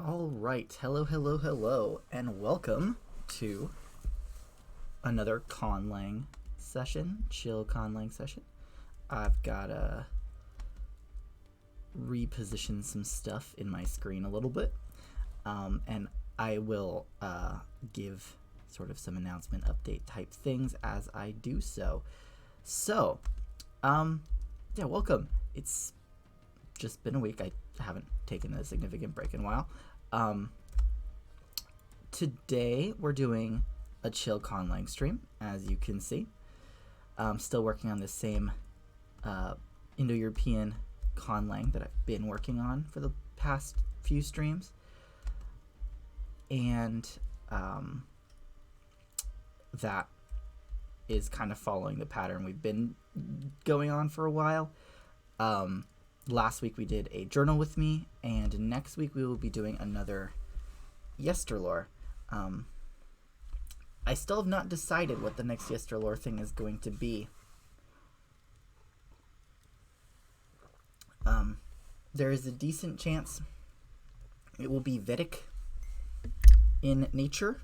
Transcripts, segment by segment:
All right, hello, and welcome to another conlang session, chill conlang session. I've got to reposition some stuff in my screen a little bit, and I will give sort of some announcement update type things as I do so. So, welcome. It's just been a week. I haven't taken a significant break in a while. Today we're doing a chill conlang stream, as you can see. I'm still working on the same indo-european conlang that I've been working on for the past few streams, and that is kind of following the pattern we've been going on for a while. Last week we did a journal with me, and next week we will be doing another yesterlore. I still have not decided what the next yesterlore thing is going to be. There is a decent chance it will be Vedic in nature,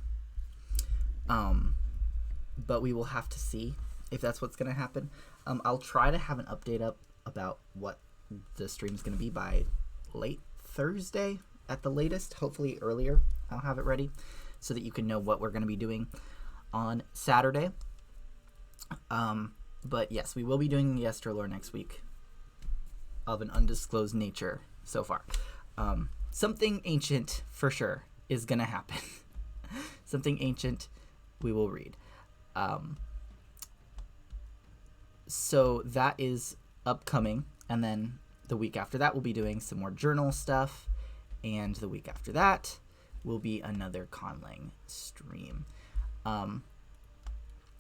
but we will have to see if that's what's going to happen. I'll try to have an update up about what the stream is going to be by late Thursday at the latest. Hopefully earlier I'll have it ready so that you can know what we're going to be doing on Saturday. But yes, we will be doing yesterlore next week of an undisclosed nature so far. Something ancient for sure is going to happen. Something ancient we will read. So that is upcoming. And then the week after that, we'll be doing some more journal stuff. And the week after that will be another conlang stream. And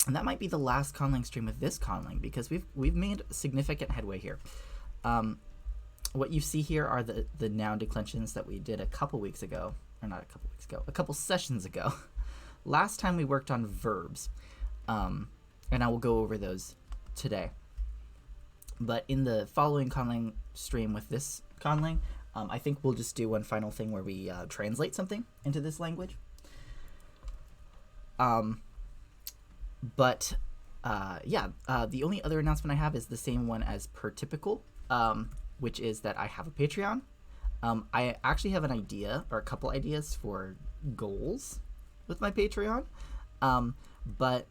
that might be the last conlang stream with this conlang, because we've made significant headway here. What you see here are the noun declensions that we did a couple sessions ago. Last time we worked on verbs. And I will go over those today. But in the following conlang stream with this conlang, I think we'll just do one final thing where we translate something into this language. The only other announcement I have is the same one as per typical, which is that I have a Patreon. I actually have an idea, or a couple ideas for goals with my Patreon, but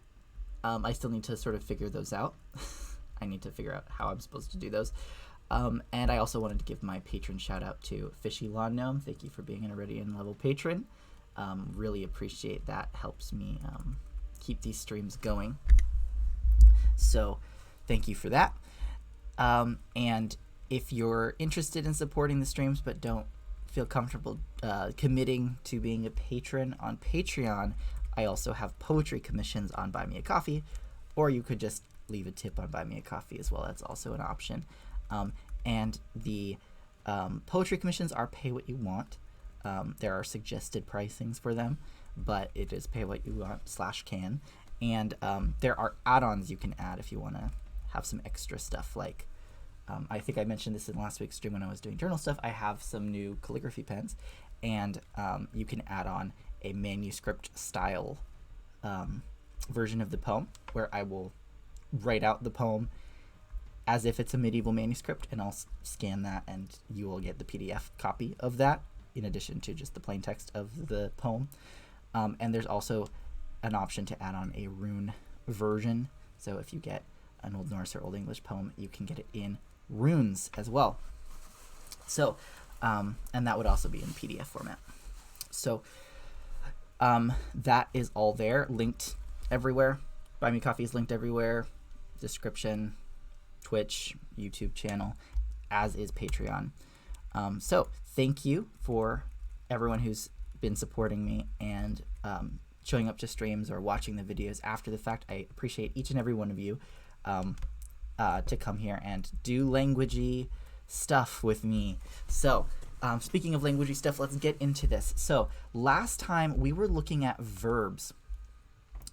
I still need to sort of figure those out. I need to figure out how I'm supposed to do those. And I also wanted to give my patron shout out to Fishy Lawn Gnome. Thank you for being an Iridian level patron. Really appreciate that. Helps me keep these streams going. So thank you for that. And if you're interested in supporting the streams but don't feel comfortable committing to being a patron on Patreon, I also have poetry commissions on Buy Me a Coffee, or you could just leave a tip on Buy Me a Coffee as well. That's also an option. And the poetry commissions are pay what you want. There are suggested pricings for them, but it is pay what you want /can. And there are add-ons you can add if you want to have some extra stuff. Like, I think I mentioned this in last week's stream when I was doing journal stuff. I have some new calligraphy pens, and you can add on a manuscript style version of the poem where I will write out the poem as if it's a medieval manuscript, and I'll scan that, and you will get the PDF copy of that in addition to just the plain text of the poem. And there's also an option to add on a rune version. So if you get an Old Norse or Old English poem, you can get it in runes as well. So, and that would also be in PDF format. So that is all there, linked everywhere. Buy Me Coffee is linked everywhere. Description, Twitch, YouTube channel, as is Patreon. So thank you for everyone who's been supporting me and showing up to streams or watching the videos after the fact. I appreciate each and every one of you to come here and do languagey stuff with me. So speaking of languagey stuff, let's get into this. So last time we were looking at verbs,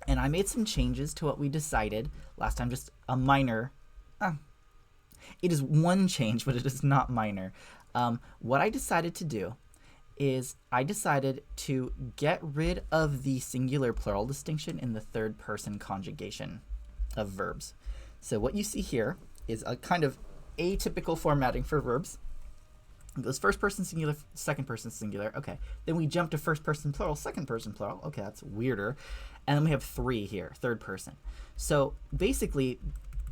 and I made some changes to what we decided last time, just a minor. It is one change, but it is not minor. What I decided to do is I decided to get rid of the singular plural distinction in the third person conjugation of verbs. So what you see here is a kind of atypical formatting for verbs. It goes first person singular, second person singular. Okay. Then we jump to first person plural, second person plural. Okay, that's weirder. And then we have 3 here, third person. So basically,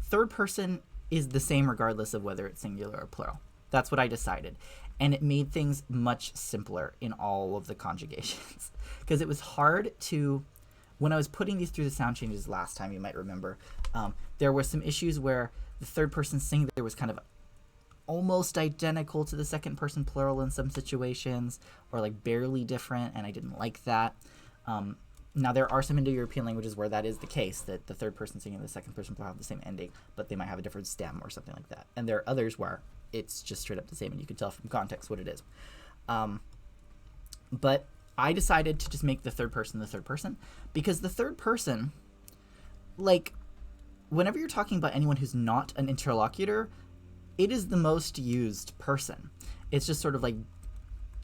third person is the same regardless of whether it's singular or plural. That's what I decided. And it made things much simpler in all of the conjugations. Because it was hard to, when I was putting these through the sound changes last time, you might remember, there were some issues where the third person singular was kind of almost identical to the second person plural in some situations, or like barely different, and I didn't like that. Now there are some Indo-European languages where that is the case, that the third person singular and the second person plural have the same ending, but they might have a different stem or something like that. And there are others where it's just straight up the same and you can tell from context what it is. But I decided to just make the third person because the third person, like, whenever you're talking about anyone who's not an interlocutor, it is the most used person. It's just sort of like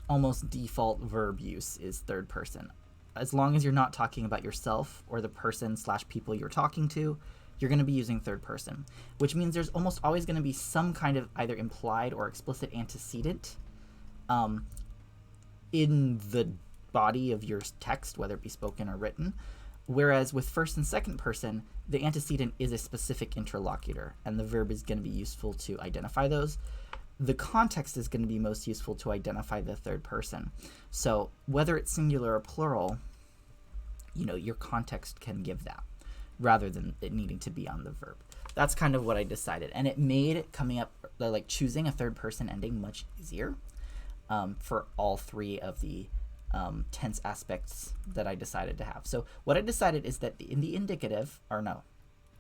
almost default verb use is third person. As long as you're not talking about yourself or the person / people you're talking to, you're going to be using third person, which means there's almost always going to be some kind of either implied or explicit antecedent in the body of your text, whether it be spoken or written. Whereas with first and second person, the antecedent is a specific interlocutor, and the verb is going to be useful to identify those. The context is going to be most useful to identify the third person. So whether it's singular or plural, your context can give that, rather than it needing to be on the verb. That's kind of what I decided, and it made coming up, like choosing a third person ending much easier for all 3 of the tense aspects that I decided to have. So what I decided is that in the indicative, or no,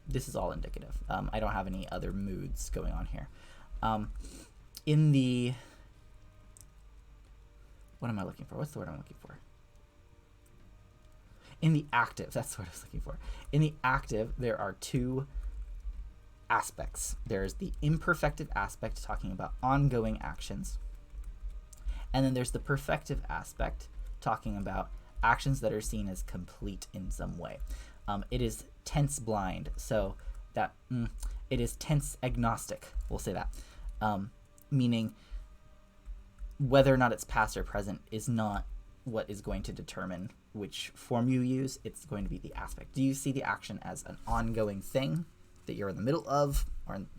this is all indicative. I don't have any other moods going on here. In the, what am I looking for? What's the word I'm looking for? In the active, that's what I was looking for. In the active, there are 2 aspects. There's the imperfective aspect talking about ongoing actions. And then there's the perfective aspect talking about actions that are seen as complete in some way. It is tense blind, so that it is tense agnostic, we'll say that, meaning whether or not it's past or present is not what is going to determine which form you use. It's going to be the aspect. Do you see the action as an ongoing thing that you're in the middle of,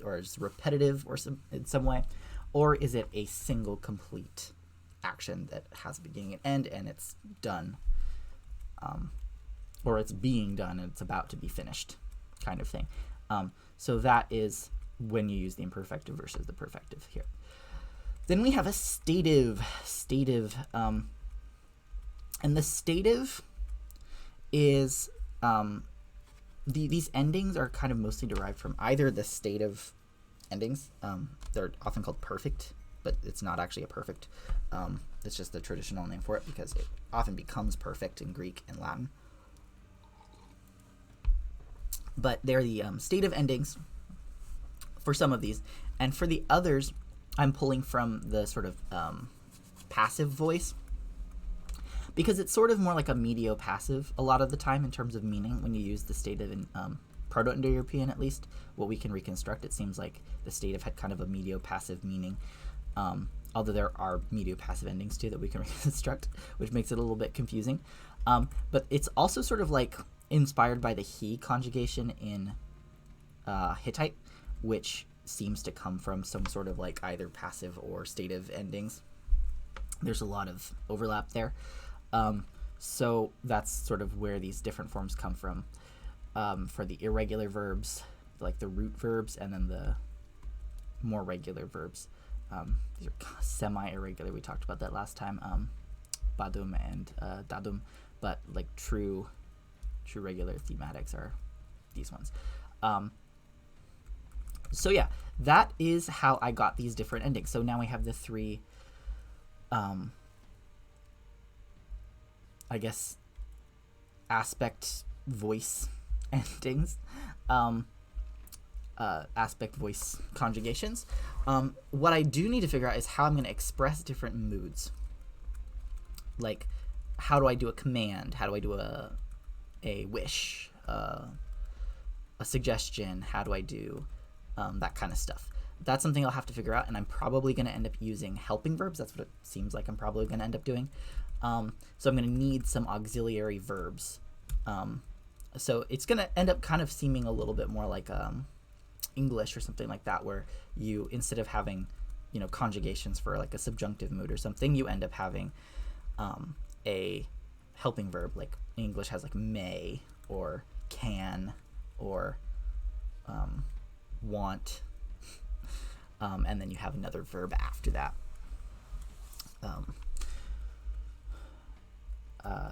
or is repetitive or in some way, or is it a single complete action that has a beginning and end and it's done, or it's being done and it's about to be finished, kind of thing. So that is when you use the imperfective versus the perfective here. Then we have a stative, and the stative is these endings are kind of mostly derived from either the stative endings. They're often called perfect, but it's not actually a perfect. It's just the traditional name for it because it often becomes perfect in Greek and Latin. But they're the stative endings for some of these. And for the others, I'm pulling from the sort of passive voice, because it's sort of more like a medio-passive a lot of the time in terms of meaning when you use the stative in Proto-Indo-European, at least. What we can reconstruct, it seems like the stative had kind of a medio-passive meaning, although there are medio-passive endings too that we can reconstruct, which makes it a little bit confusing. But it's also sort of like inspired by the he conjugation in Hittite, which seems to come from some sort of like either passive or stative endings. There's a lot of overlap there. So that's sort of where these different forms come from. For the irregular verbs, like the root verbs, and then the more regular verbs. These are semi-irregular. We talked about that last time, badum and dadum, but like true regular thematics are these ones. So yeah, that is how I got these different endings. So now we have the 3, I guess, aspect voice endings, aspect voice conjugations. What I do need to figure out is how I'm going to express different moods. like how do I do a command? How do I do a wish? A suggestion? How do I do that kind of stuff? That's something I'll have to figure out, and I'm probably going to end up using helping verbs. That's what it seems like I'm probably going to end up doing. So I'm going to need some auxiliary verbs. So it's going to end up kind of seeming a little bit more like English or something like that, where you, instead of having, you know, conjugations for like a subjunctive mood or something, you end up having a helping verb. Like English has like may or can or want, and then you have another verb after that.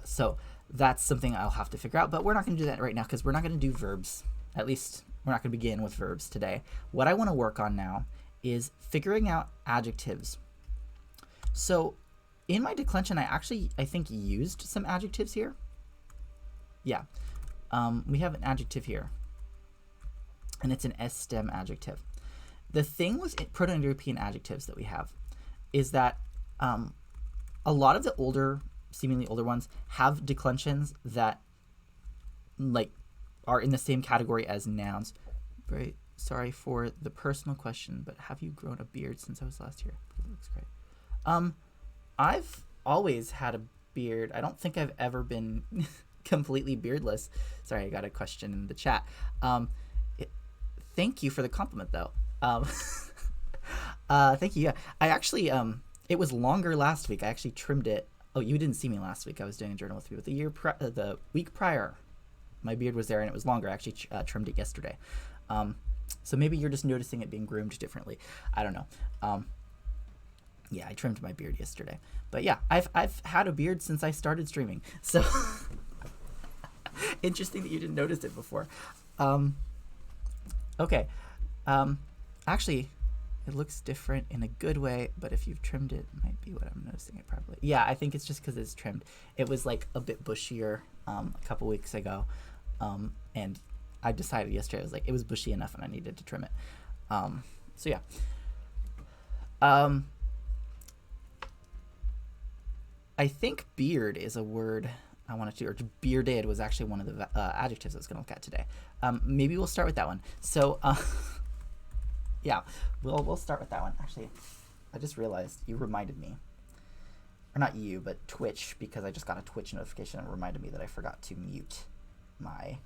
So that's something I'll have to figure out, but we're not going to do that right now because we're not going to do verbs. At least we're not going to begin with verbs today. What I want to work on now is figuring out adjectives. So in my declension, I think used some adjectives here. Yeah, we have an adjective here, and it's an S-stem adjective. The thing with Proto-Indo-European adjectives that we have is that a lot of the seemingly older ones have declensions that like are in the same category as nouns. Very sorry for the personal question, but have you grown a beard since I was last here? It looks great. I've always had a beard. I don't think I've ever been completely beardless. Sorry, I got a question in the chat. Thank you for the compliment, though. Thank you. Yeah, I actually it was longer last week. I actually trimmed it. Oh, you didn't see me last week. I was doing a journal with you. But the week prior, my beard was there and it was longer. I actually trimmed it yesterday. So maybe you're just noticing it being groomed differently. I don't know. Yeah, I trimmed my beard yesterday. But yeah, I've had a beard since I started streaming. So interesting that you didn't notice it before. Okay. Actually, it looks different in a good way, but if you've trimmed it, it might be what I'm noticing it probably. Yeah, I think it's just because it's trimmed. It was like a bit bushier a couple weeks ago, and I decided yesterday, I was like, it was bushy enough and I needed to trim it. So yeah. I think beard is a word I wanted to, or bearded was actually one of the adjectives I was going to look at today. Maybe we'll start with that one. So, yeah, we'll start with that one. Actually, I just realized you reminded me, or not you, but Twitch, because I just got a Twitch notification and reminded me that I forgot to mute my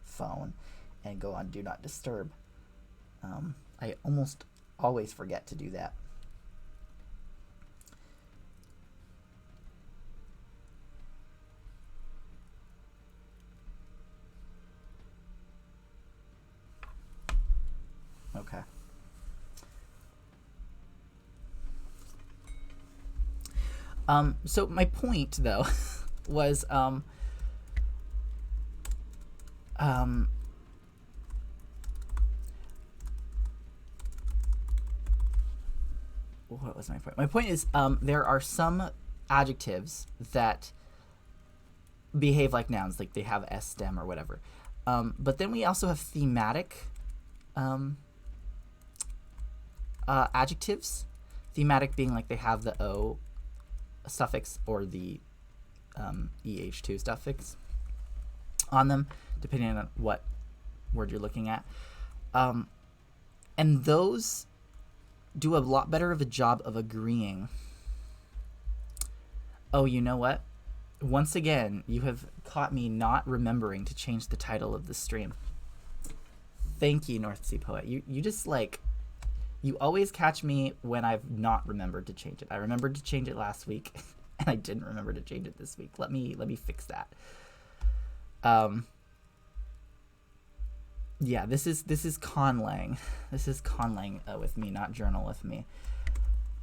phone and go on Do Not Disturb. I almost always forget to do that. Okay. So my point, though, was what was my point? My point is there are some adjectives that behave like nouns, like they have S stem or whatever. But then we also have thematic adjectives. Thematic being like they have the O suffix or the EH2 suffix on them, depending on what word you're looking at. And those do a lot better of a job of agreeing. Oh, you know what? Once again, you have caught me not remembering to change the title of the stream. Thank you, North Sea Poet. You just like, you always catch me when I've not remembered to change it. I remembered to change it last week, and I didn't remember to change it this week. Let me fix that. Yeah, this is conlang. This is conlang with me, not journal with me.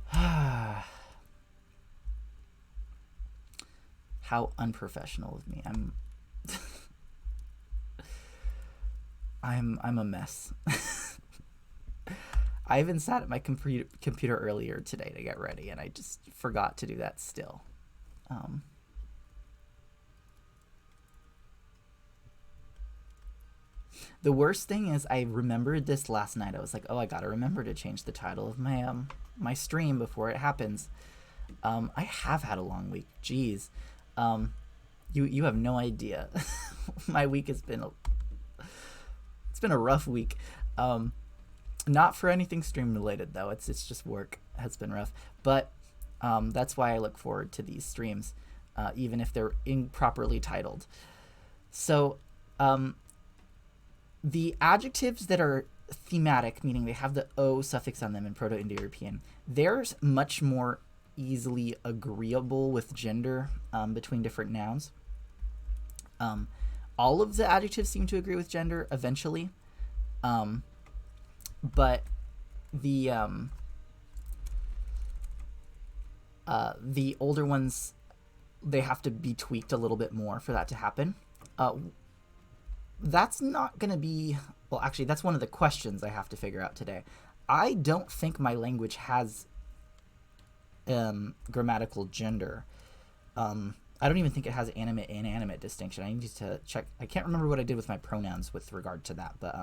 How unprofessional of me. I'm a mess. I even sat at my computer earlier today to get ready, and I just forgot to do that still. The worst thing is I remembered this last night. I was like, oh, I gotta remember to change the title of my my stream before it happens. I have had a long week. Jeez. You have no idea. My week has been it's been a rough week. Not for anything stream related though. It's just work has been rough. But that's why I look forward to these streams, even if they're improperly titled. So the adjectives that are thematic, meaning they have the O suffix on them in Proto-Indo-European, they're much more easily agreeable with gender between different nouns. All of the adjectives seem to agree with gender eventually, but the older ones, they have to be tweaked a little bit more for that to happen. That's not going to be... Well, actually, that's one of the questions I have to figure out today. I don't think my language has grammatical gender. I don't even think it has animate and inanimate distinction. I need to check. I can't remember what I did with my pronouns with regard to that, but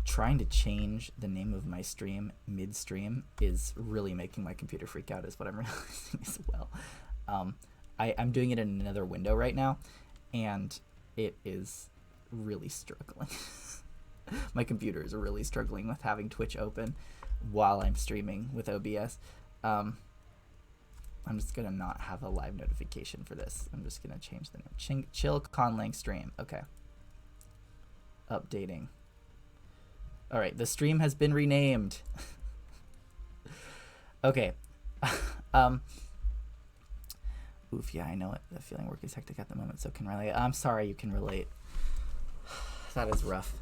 trying to change the name of my stream midstream is really making my computer freak out, is what I'm realizing as well. I'm doing it in another window right now, and it is really struggling. My computer is really struggling with having Twitch open while I'm streaming with OBS. I'm just gonna not have a live notification for this. I'm just gonna change the name. Chill conlang stream. Okay. Updating. All right, the stream has been renamed. Okay. Oof, yeah, I know it. The feeling work is hectic at the moment, so can relate. I'm sorry you can relate. That is rough.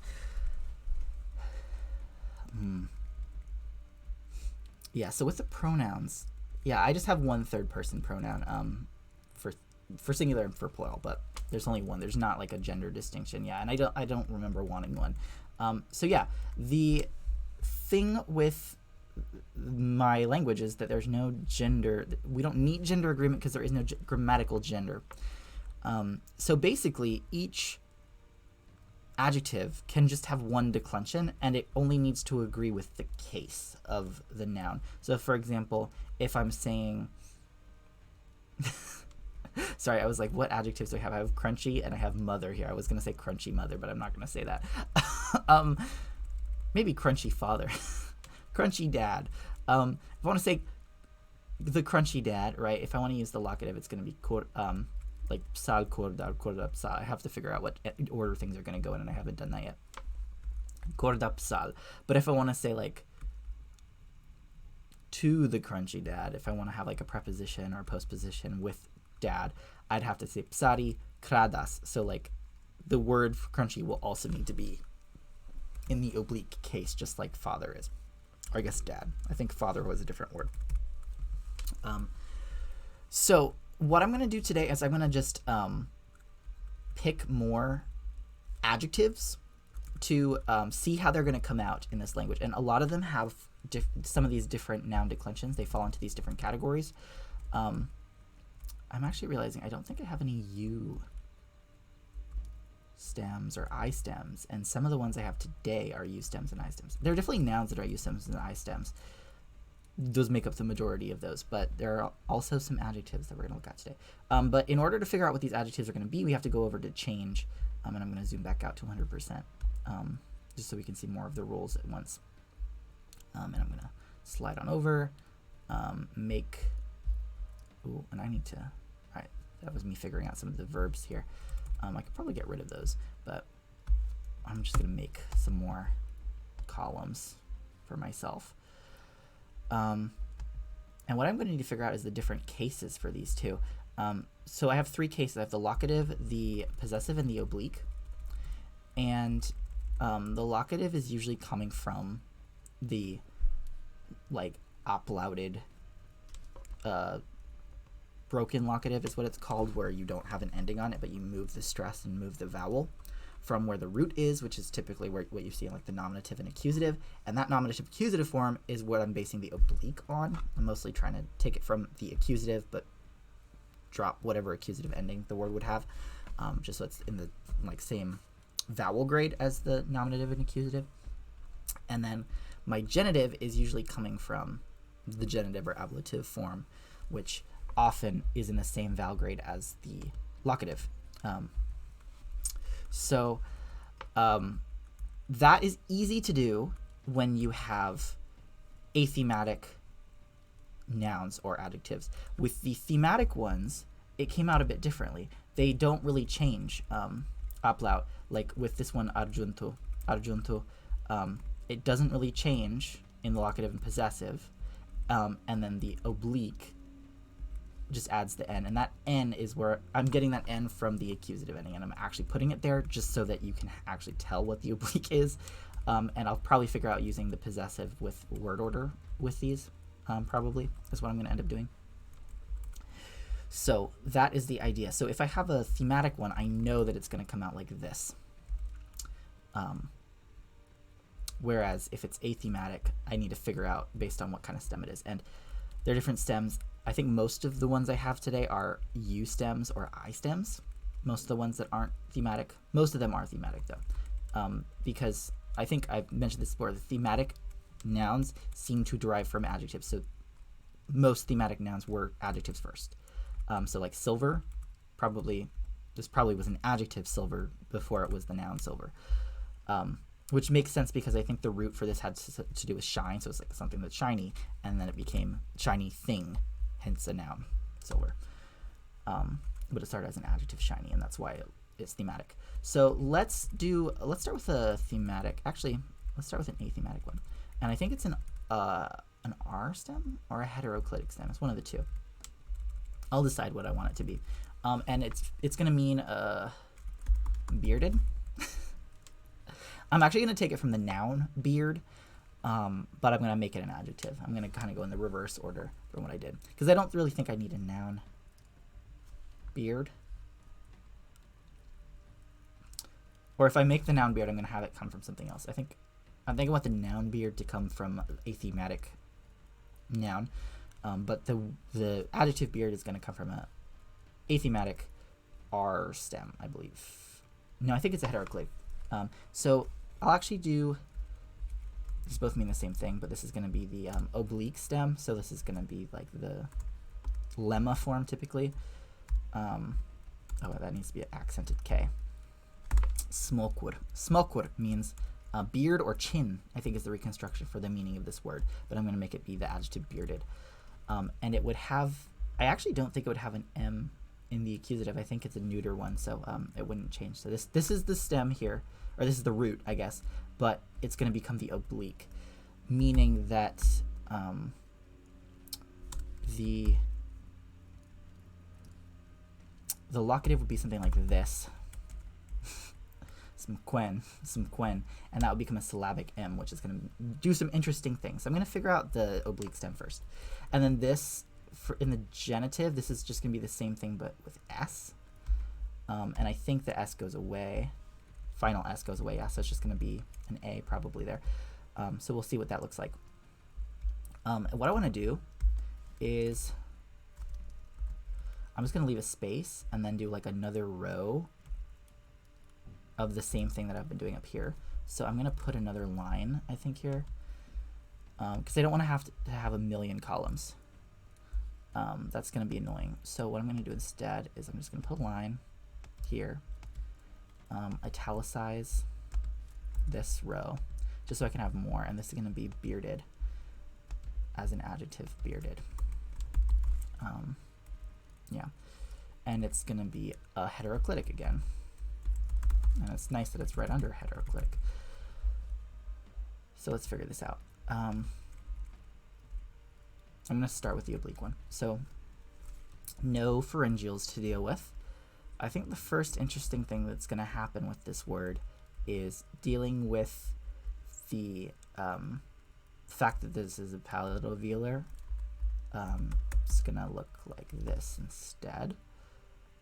Yeah, so with the pronouns, yeah, I just have one third person pronoun for singular and for plural, but there's only one. There's not like a gender distinction. Yeah, and I don't remember wanting one. So yeah, the thing with my language is that there's no gender. We don't need gender agreement because there is no grammatical gender. So basically, each adjective can just have one declension, and it only needs to agree with the case of the noun. So for example, if I'm saying sorry, I was like, what adjectives do I have? I have crunchy and I have mother here. I was going to say crunchy mother, but I'm not going to say that. Maybe crunchy father. Crunchy dad. If I want to say the crunchy dad, right? If I want to use the locative, it's going to be like sal kordar kordapsal. I have to figure out what order things are going to go in, and I haven't done that yet. Kordapsal. But if I want to say like to the crunchy dad, if I want to have like a preposition or a postposition with dad, I'd have to say psari kradas. So like the word for crunchy will also need to be in the oblique case, just like father is. Or I guess dad. I think father was a different word. So what I'm going to do today is I'm going to just pick more adjectives to see how they're going to come out in this language. And a lot of them have some of these different noun declensions. They fall into these different categories. I'm actually realizing I don't think I have any U stems or I stems, and some of the ones I have today are U stems and I stems. There are definitely nouns that are U stems and I stems. Those make up the majority of those, but there are also some adjectives that we're going to look at today. But in order to figure out what these adjectives are going to be, we have to go over to change, and I'm going to zoom back out to 100%, just so we can see more of the rules at once. And I'm going to slide on over, make, ooh, and I need to, all right, that was me figuring out some of the verbs here. I could probably get rid of those, but I'm just going to make some more columns for myself. And what I'm going to need to figure out is the different cases for these two. So I have three cases. I have the locative, the possessive, and the oblique. And the locative is usually coming from the like oplauted broken locative is what it's called, where you don't have an ending on it, but you move the stress and move the vowel from where the root is, which is typically what you see in like the nominative and accusative. And that nominative accusative form is what I'm basing the oblique on. I'm mostly trying to take it from the accusative, but drop whatever accusative ending the word would have, just so it's in the like same vowel grade as the nominative and accusative. And then my genitive is usually coming from the genitive or ablative form, which often is in the same vowel grade as the locative. So that is easy to do when you have athematic nouns or adjectives. With the thematic ones, it came out a bit differently. They don't really change uplout. Like with this one, arjunto, it doesn't really change in the locative and possessive. And then the oblique just adds the N, and that N is where I'm getting that N from the accusative ending, and I'm actually putting it there just so that you can actually tell what the oblique is. And I'll probably figure out using the possessive with word order with these, probably is what I'm going to end up doing. So that is the idea. So if I have a thematic one, I know that it's going to come out like this. Whereas if it's athematic, I need to figure out based on what kind of stem it is. And there are different stems. I think most of the ones I have today are U stems or I stems. Most of the ones that aren't thematic, most of them are thematic though. Because I think I've mentioned this before, the thematic nouns seem to derive from adjectives. So most thematic nouns were adjectives first. So like silver, this probably was an adjective silver before it was the noun silver. Which makes sense because I think the root for this had to do with shine, so it's like something that's shiny, and then it became shiny thing, hence a noun, silver. But it started as an adjective, shiny, and that's why it's thematic. So let's start with a thematic. Actually, let's start with an athematic one, and I think it's an R stem or a heteroclitic stem. It's one of the two. I'll decide what I want it to be, and it's gonna mean bearded. I'm actually going to take it from the noun beard, but I'm going to make it an adjective. I'm going to kind of go in the reverse order from what I did, because I don't really think I need a noun beard. Or if I make the noun beard, I'm going to have it come from something else. I think I want the noun beard to come from a thematic noun, but the adjective beard is going to come from a athematic R stem, I believe. No, I think it's a heteroclitic. So I'll actually do, these both mean the same thing, but this is going to be the oblique stem, so this is going to be like the lemma form typically. Oh, that needs to be an accented K. Smolkur. Smolkur means beard or chin, I think is the reconstruction for the meaning of this word, but I'm going to make it be the adjective bearded. And it would have, I actually don't think it would have an M in the accusative. I think it's a neuter one, so it wouldn't change. So this is the stem here, or this is the root, I guess, but it's going to become the oblique, meaning that the locative would be something like this. some quen, and that would become a syllabic M, which is going to do some interesting things. So I'm going to figure out the oblique stem first, and then this, in the genitive, this is just going to be the same thing but with S. And I think the S goes away. Final S goes away. Yeah, so it's just going to be an A probably there. So we'll see what that looks like. What I want to do is I'm just going to leave a space and then do like another row of the same thing that I've been doing up here. So I'm going to put another line, I think, here, because I don't want to have a million columns. That's going to be annoying. So what I'm going to do instead is I'm just going to put a line here, italicize this row, just so I can have more, and this is going to be bearded as an adjective, bearded. Yeah, and it's going to be a heteroclitic again, and it's nice that it's right under heteroclitic. So let's figure this out. I'm going to start with the oblique one. So no pharyngeals to deal with. I think the first interesting thing that's going to happen with this word is dealing with the fact that this is a palatovelar. It's going to look like this instead.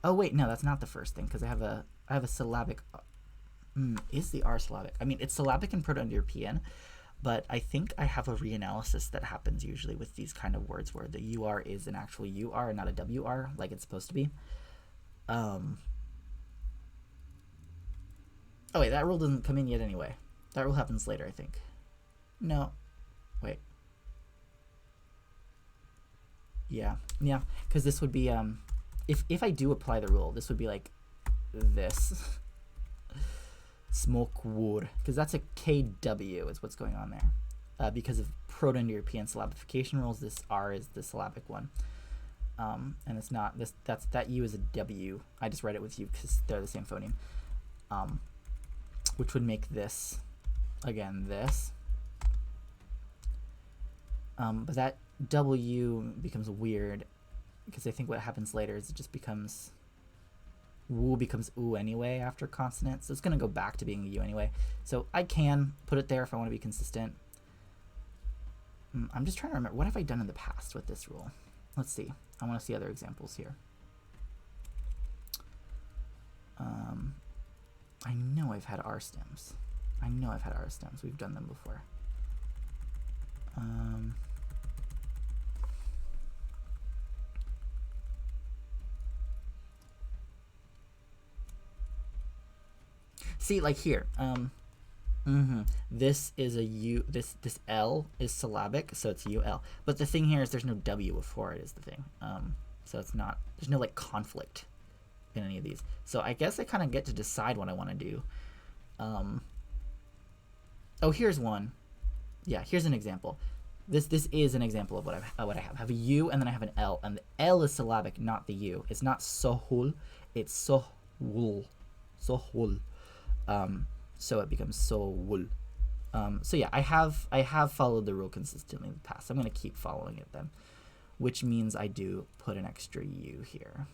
Oh wait, no, that's not the first thing, because I have a syllabic. Is the R syllabic? I mean, it's syllabic in Proto-Indo-European, but I think I have a reanalysis that happens usually with these kind of words where the UR is an actual UR and not a WR like it's supposed to be. Oh wait, that rule doesn't come in yet anyway. That rule happens later, I think. No. Wait. Yeah, yeah, because this would be if I do apply the rule, this would be like this. Smoke wood, because that's a KW is what's going on there. Because of Proto-Indo-European syllabification rules, this R is the syllabic one. And it's not this. That U is a W. I just read it with U because they're the same phoneme. Which would make this, again, this. But that W becomes weird because I think what happens later is it just becomes Wu becomes oo anyway after consonant, so it's going to go back to being a U anyway. So I can put it there if I want to be consistent. I'm just trying to remember, what have I done in the past with this rule? Let's see. I want to see other examples here. I know I've had R stems. I know I've had R stems. We've done them before. See, like here, this is a U, this L is syllabic, so it's UL. But the thing here is there's no W before it is the thing. So it's not, there's no like conflict in any of these. So I guess I kind of get to decide what I want to do. Oh, here's one. Yeah, here's an example. This is an example of what I have. I have a U and then I have an L, and the L is syllabic, not the U. It's not sohul, it's sohul. Sohul. So it becomes sohul. So yeah, I have followed the rule consistently in the past. I'm going to keep following it then, which means I do put an extra U here.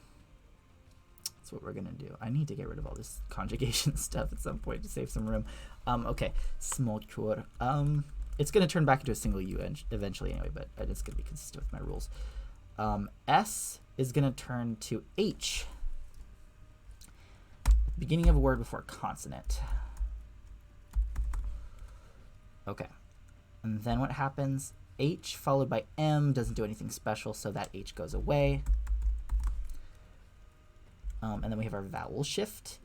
That's what we're going to do. I need to get rid of all this conjugation stuff at some point to save some room. Okay, smokur. It's going to turn back into a single U eventually anyway, but it's going to be consistent with my rules. S is going to turn to H. Beginning of a word before a consonant. Okay. And then what happens? H followed by M doesn't do anything special, so that H goes away. And then we have our vowel shift.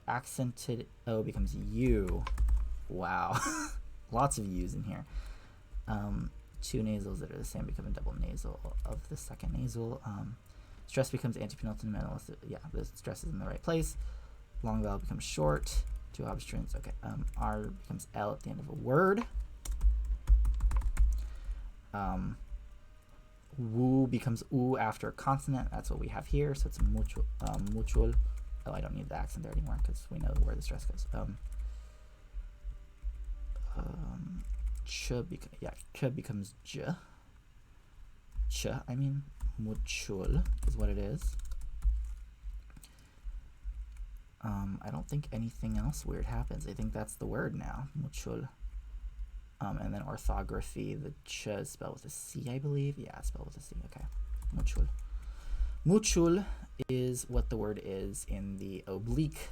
Accented O becomes U. Wow. Lots of U's in here. Two nasals that are the same become a double nasal of the second nasal. Stress becomes antepenultimate. Yeah, the stress is in the right place. Long vowel becomes short. Two obstruents. Okay. R becomes L at the end of a word. Wu becomes oo after a consonant. That's what we have here. So it's mutual. Mutual. Oh, I don't need the accent there anymore because we know where the stress goes. Ch becomes j. Ch, I mean, mutual is what it is. I don't think anything else weird happens. I think that's the word now. Mutual. And then orthography, the ch is spelled with a C, I believe. Yeah, spelled with a C. Okay. Mutual. Mutual is what the word is in the oblique.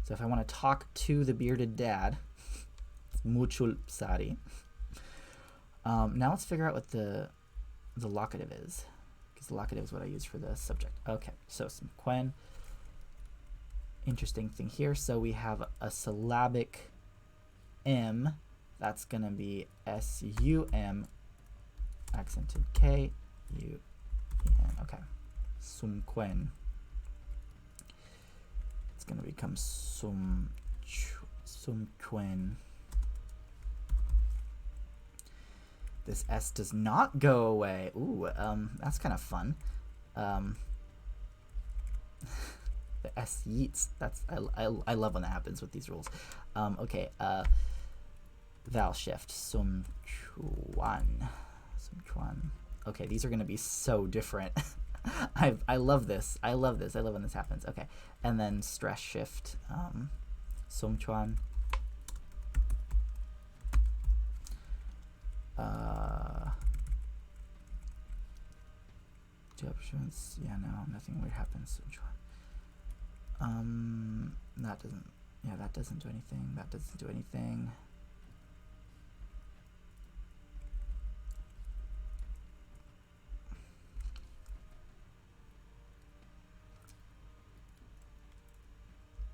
So if I want to talk to the bearded dad, it's mutual psari. Now let's figure out what the locative is, because the locative is what I use for the subject. Okay, so some quen. Interesting thing here. So we have a syllabic M. That's going to be S-U-M, accented K-U-E-N. Okay. Sumquen. It's going to become sumquen. This S does not go away. Ooh, that's kind of fun. The S yeets. That's I love when that happens with these rules. Okay. Vowel shift. Sumchuan. Sumchuan. Okay, these are gonna be so different. I love this. I love this. I love when this happens. Okay, and then stress shift. Sumchuan. Two options. Yeah, no, nothing weird happens. Sumchuan. That doesn't, yeah, that doesn't do anything. That doesn't do anything.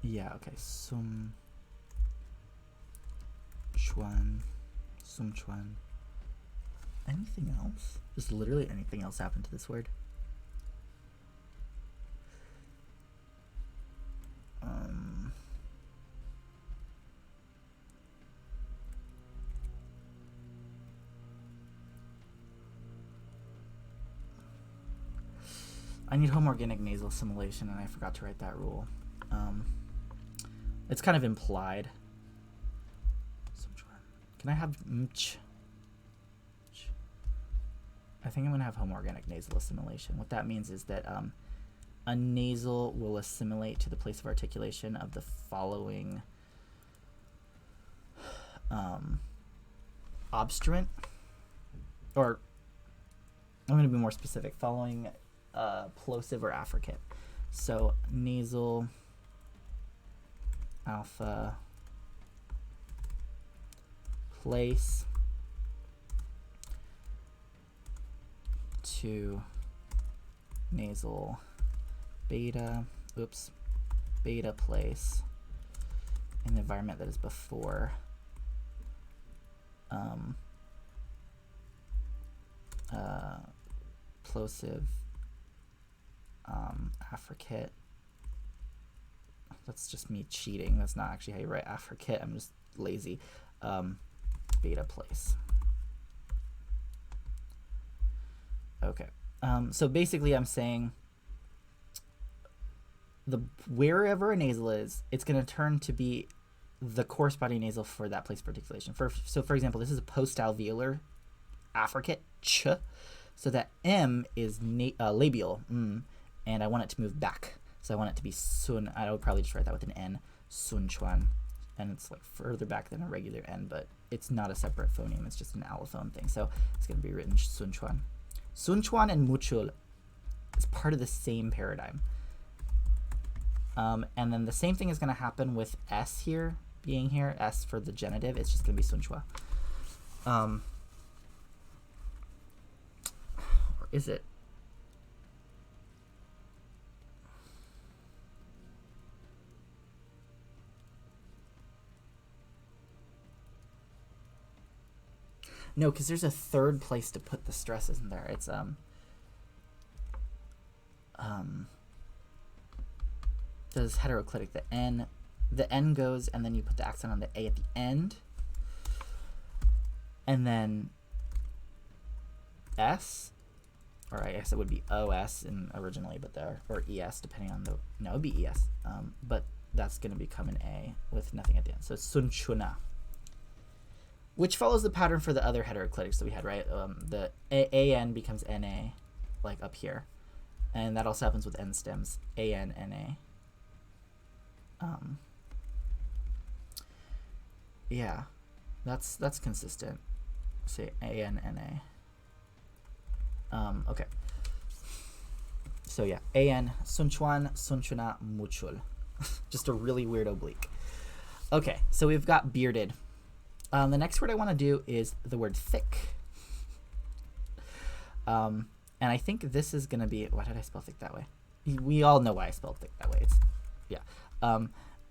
Yeah, okay. Sumchuan. Sumchuan. Anything else? Just literally anything else happen to this word? I need homorganic nasal assimilation, and I forgot to write that rule. It's kind of implied. Can I have mch? I think I'm going to have homorganic nasal assimilation. What that means is that a nasal will assimilate to the place of articulation of the following obstruent, or I'm going to be more specific, following plosive or affricate. So nasal, alpha, place to nasal beta, beta place in the environment that is before plosive affricate. That's just me cheating. That's not actually how you write affricate. I'm just lazy. Beta place. Okay. So basically I'm saying wherever a nasal is, it's going to turn to be the corresponding nasal for that place of articulation. So for example, this is a postalveolar affricate, ch, so that M is labial, and I want it to move back. So I want it to be sun. I would probably just write that with an N, sun chuan. And it's like further back than a regular N, but it's not a separate phoneme. It's just an allophone thing. So it's going to be written sun chuan. Sun chuan and muchul is part of the same paradigm. And then the same thing is going to happen with S here, being here, S for the genitive. It's just going to be sun chua. Or is it? No, because there's a third place to put the stress, isn't there? It's does heteroclitic. The N goes, and then you put the accent on the A at the end, and then S, or I guess it would be OS originally, but there, or ES depending on no, it would be ES, but that's going to become an A with nothing at the end. So sun chuna, which follows the pattern for the other heteroclitics that we had, right? The AN becomes NA, like up here. And that also happens with N stems, AN, NA. Yeah, that's consistent. Say AN, NA. Okay. So yeah, AN, sunchuan, sunchuna, muchul. Just a really weird oblique. Okay, so we've got bearded. The next word I want to do is the word thick. And I think this is going to be, why did I spell thick that way? We all know why I spelled thick that way.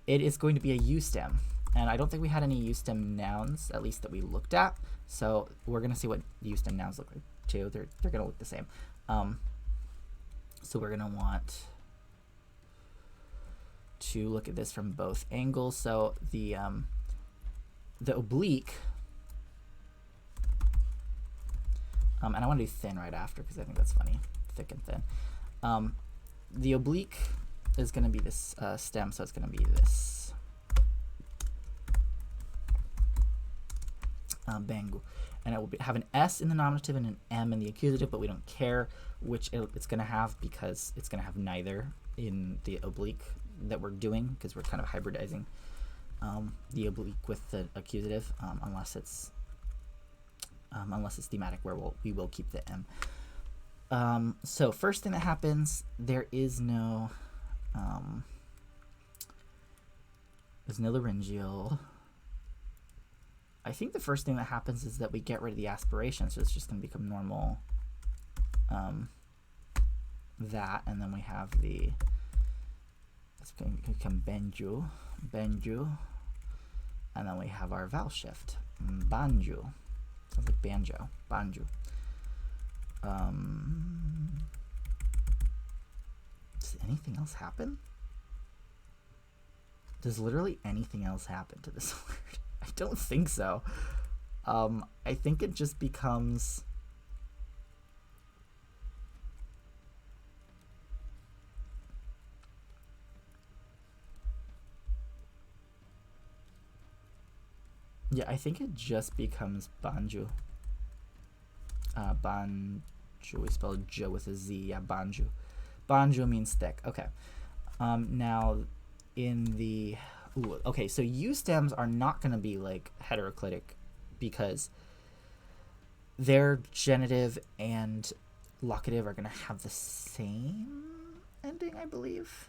It is going to be a U stem. And I don't think we had any U stem nouns, at least that we looked at. So we're going to see what U stem nouns look like too. They're going to look the same. So we're going to want to look at this from both angles. So the oblique, and I want to do thin right after because I think that's funny, thick and thin. The oblique is going to be this stem, so it's going to be this bangu, and it will have an S in the nominative and an M in the accusative, but we don't care which it's going to have because it's going to have neither in the oblique that we're doing because we're kind of hybridizing the oblique with the accusative, unless it's thematic, where we will keep the M. So first thing that happens, there is no there's no laryngeal. I think the first thing that happens is that we get rid of the aspiration, so it's just going to become normal. That, and then we have it's going to become benju, and then we have our vowel shift, banju. Sounds like banjo. Banjo. Does anything else happen? Does literally anything else happen to this word? I don't think so. I think it just becomes... Yeah, I think it just becomes banjo. Banjo, we spell jo with a Z. Yeah, banjo. Banjo means thick. Okay. Now, in the... Ooh, okay, so U stems are not going to be like heteroclitic because their genitive and locative are going to have the same ending, I believe.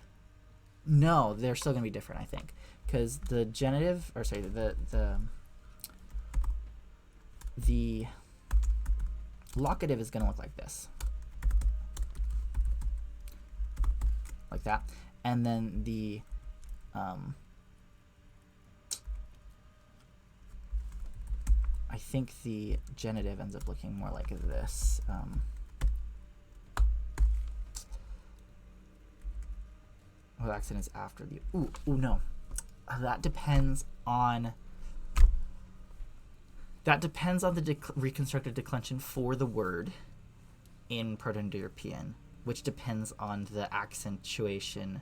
No, they're still going to be different, I think, because the genitive, or sorry, the locative is going to look like this, like that, and then the I think the genitive ends up looking more like this. What accent is after the... Ooh, no. That depends on... That depends on the reconstructed declension for the word in Proto-Indo-European, which depends on the accentuation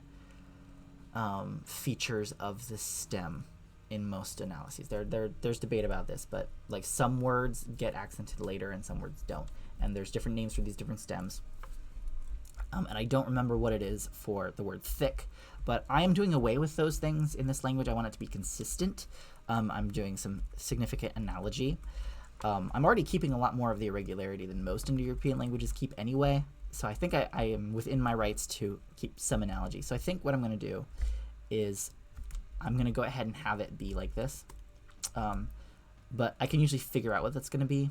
features of the stem in most analyses. There's debate about this, but like some words get accented later and some words don't. And there's different names for these different stems. And I don't remember what it is for the word thick, but I am doing away with those things in this language. I want it to be consistent. I'm doing some significant analogy. I'm already keeping a lot more of the irregularity than most Indo-European languages keep anyway, so I think I am within my rights to keep some analogy. So I think what I'm going to do is I'm going to go ahead and have it be like this, but I can usually figure out what that's going to be,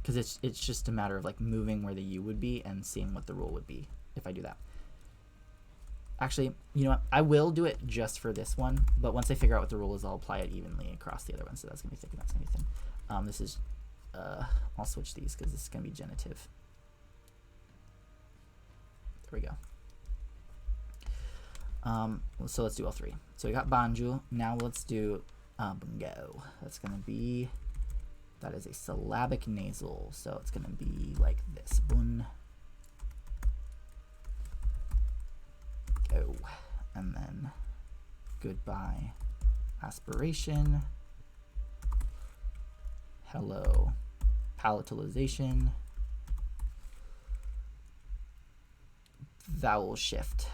because it's just a matter of like moving where the U would be and seeing what the rule would be if I do that. Actually, you know what? I will do it just for this one, but once I figure out what the rule is, I'll apply it evenly across the other ones. So that's going to be thick and that's going to be thin. This is, I'll switch these because this is going to be genitive. There we go. So let's do all three. So we got banjo. Now let's do bungo. That's going to be, that is a syllabic nasal. So it's going to be like this. Bun. Go. And then goodbye. Aspiration. Hello. Palatalization. Vowel shift.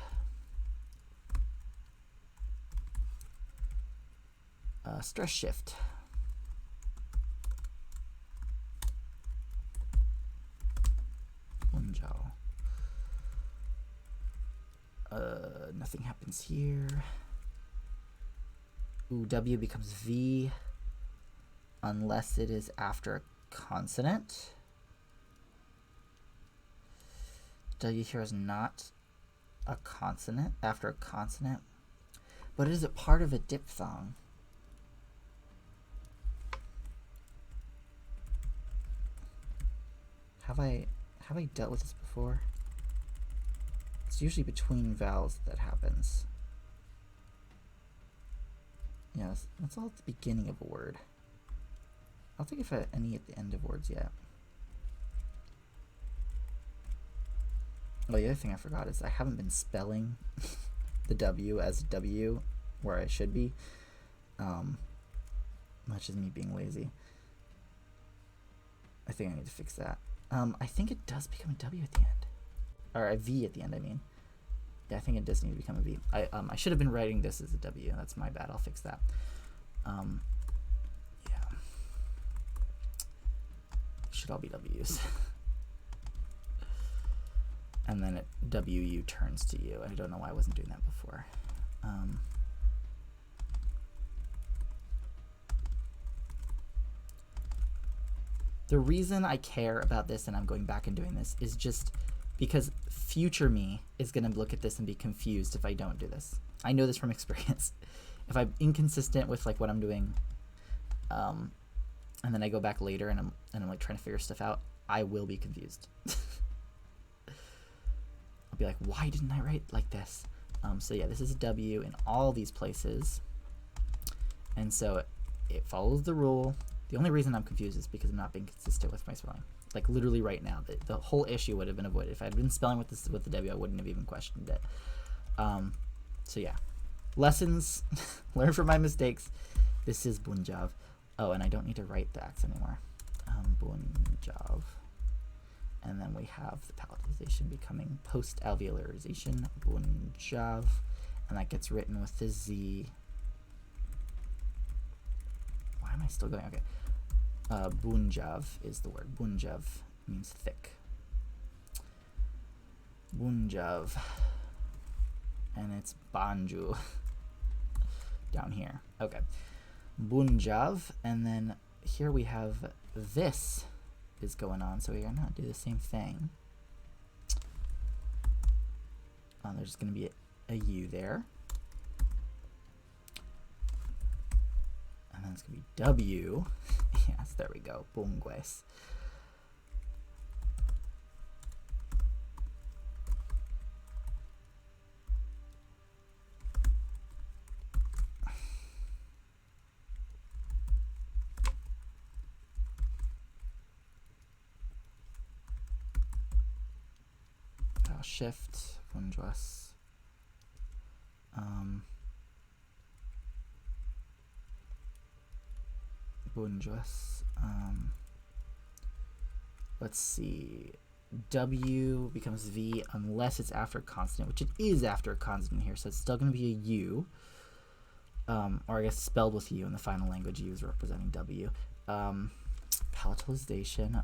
Stress shift. One jaw. Nothing happens here. Ooh, W becomes V unless it is after a consonant. W here is not a consonant, after a consonant. But is it part of a diphthong? Have I dealt with this before? It's usually between vowels that happens. Yes, that's all at the beginning of a word. I don't think I've had any at the end of words yet. Oh, the other thing I forgot is I haven't been spelling the W as W where I should be. Much as me being lazy. I think I need to fix that. I think it does become a W at the end. Or a V at the end, I mean. Yeah, I think it does need to become a V. I should have been writing this as a W. That's my bad. I'll fix that. Yeah. Should all be W's. And then WU turns to U. I don't know why I wasn't doing that before. The reason I care about this, and I'm going back and doing this, is just because future me is going to look at this and be confused if I don't do this. I know this from experience. If I'm inconsistent with like what I'm doing and then I go back later and I'm like trying to figure stuff out, I will be confused. I'll be like, why didn't I write like this? So yeah, this is a W in all these places, and so it follows the rule. The only reason I'm confused is because I'm not being consistent with my spelling. Like literally right now, the whole issue would have been avoided if I had been spelling with the W. I wouldn't have even questioned it. So yeah, lessons, learn from my mistakes. This is bunjav. Oh, and I don't need to write the X anymore. Bunjav. And then we have the palatalization becoming post-alveolarization, bunjav. And that gets written with the Z. Why am I still going? Okay. Bunjav is the word. Bunjav means thick. Bunjav. And it's banju down here. Okay. Bunjav. And then here we have this is going on. So we're going to do the same thing. There's going to be a U there. And then it's going to be W. Yes, there we go. Bungues. Shift. Bunjuas. Bunjuas. Let's see. W becomes V unless it's after a consonant, which it is after a consonant here, so it's still going to be a U. Or I guess spelled with U in the final language. U is representing W. Palatalization.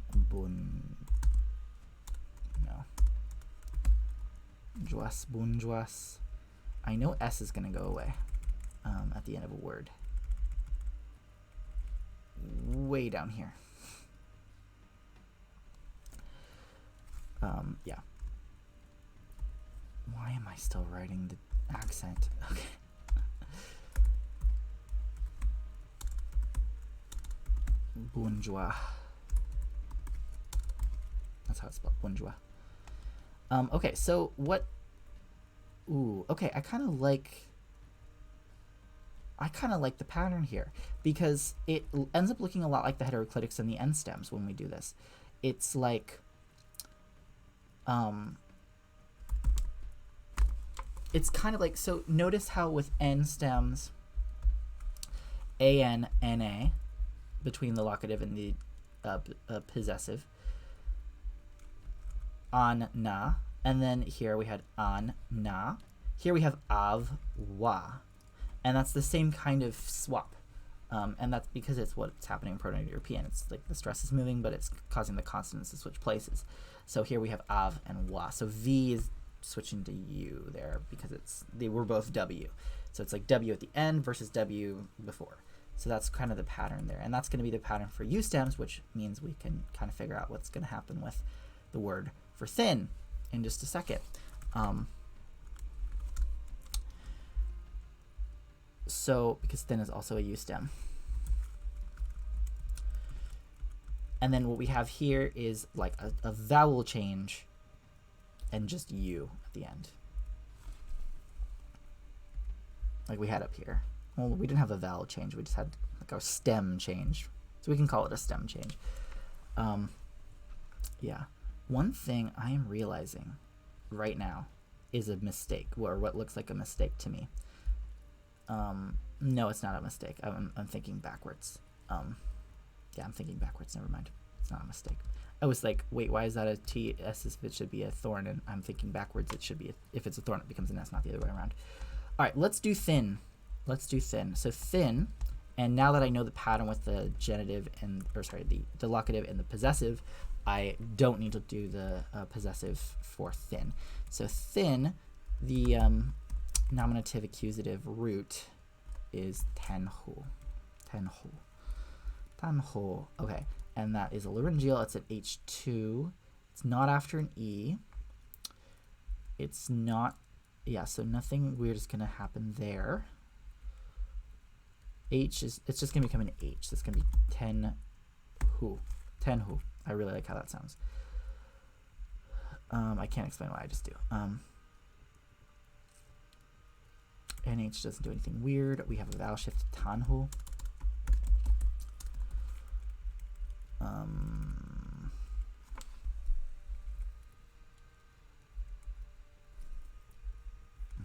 Bunjuas, bunjuas. I know S is going to go away at the end of a word. Way down here. Yeah. Why am I still writing the accent? Okay. Bunjua. That's how it's spelled. Bunjua. Okay, so what? Ooh, okay. I kind of like the pattern here because it ends up looking a lot like the heteroclitics and the end stems when we do this. It's like, it's kind of like, so notice how with end stems, an, na, between the locative and the possessive, on, na, and then here we had on, na. Here we have av, wa. And that's the same kind of swap. And that's because it's what's happening in Proto-Indo-European. It's like the stress is moving, but it's causing the consonants to switch places. So here we have av and wa. So V is switching to U there because they were both W. So it's like W at the end versus W before. So that's kind of the pattern there. And that's going to be the pattern for U stems, which means we can kind of figure out what's going to happen with the word for thin in just a second. So, because thin is also a U stem. And then what we have here is like a vowel change and just U at the end. Like we had up here. Well, we didn't have a vowel change. We just had like our stem change. So we can call it a stem change. Yeah. One thing I am realizing right now is a mistake, or what looks like a mistake to me. No, it's not a mistake. I'm thinking backwards. Yeah, I'm thinking backwards. Never mind. It's not a mistake. I was like, wait, why is that a T? S if it should be a thorn, and I'm thinking backwards. It should be if it's a thorn, it becomes an S, not the other way around. All right, let's do thin. Let's do thin. So thin, and now that I know the pattern with the genitive and, or sorry, the locative and the possessive, I don't need to do the possessive for thin. So thin, the nominative accusative root is tenhu. Tenhu. Tenhu. Okay, and that is a laryngeal. It's at H2. It's not after an E. It's not, yeah, so nothing weird is going to happen there. H is, it's just going to become an H. So it's going to be hu. Tenhu. I really like how that sounds. I can't explain why, I just do. NH doesn't do anything weird. We have a vowel shift, tanhu.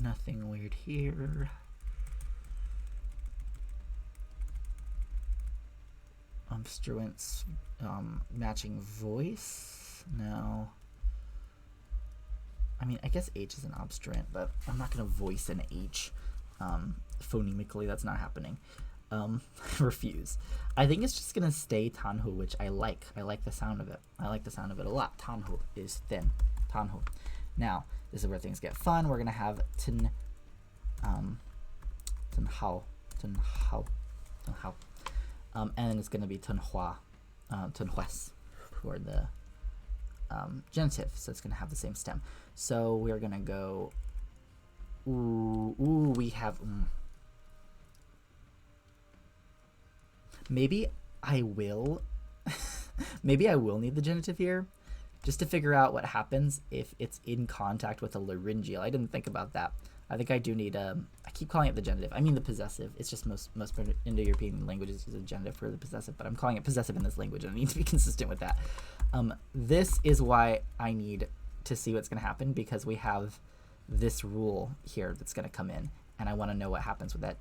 Nothing weird here. Obstruents, matching voice. No. I mean, I guess H is an obstruent, but I'm not going to voice an H phonemically. That's not happening. Refuse. I think it's just going to stay tanhu, which I like. I like the sound of it. I like the sound of it a lot. Tanhu is thin. Tanhu. Now, this is where things get fun. We're going to have tenhao. And then it's going to be tenhua, tenhues for the genitive. So it's going to have the same stem. So we're going to go, ooh, we have, maybe I will, maybe I will need the genitive here, just to figure out what happens if it's in contact with a laryngeal. I didn't think about that. I think I do need I keep calling it the genitive. I mean the possessive. It's just most Indo-European languages use a genitive for the possessive, but I'm calling it possessive in this language, and I need to be consistent with that. This is why I need to see what's going to happen, because we have this rule here that's going to come in, and I want to know what happens with that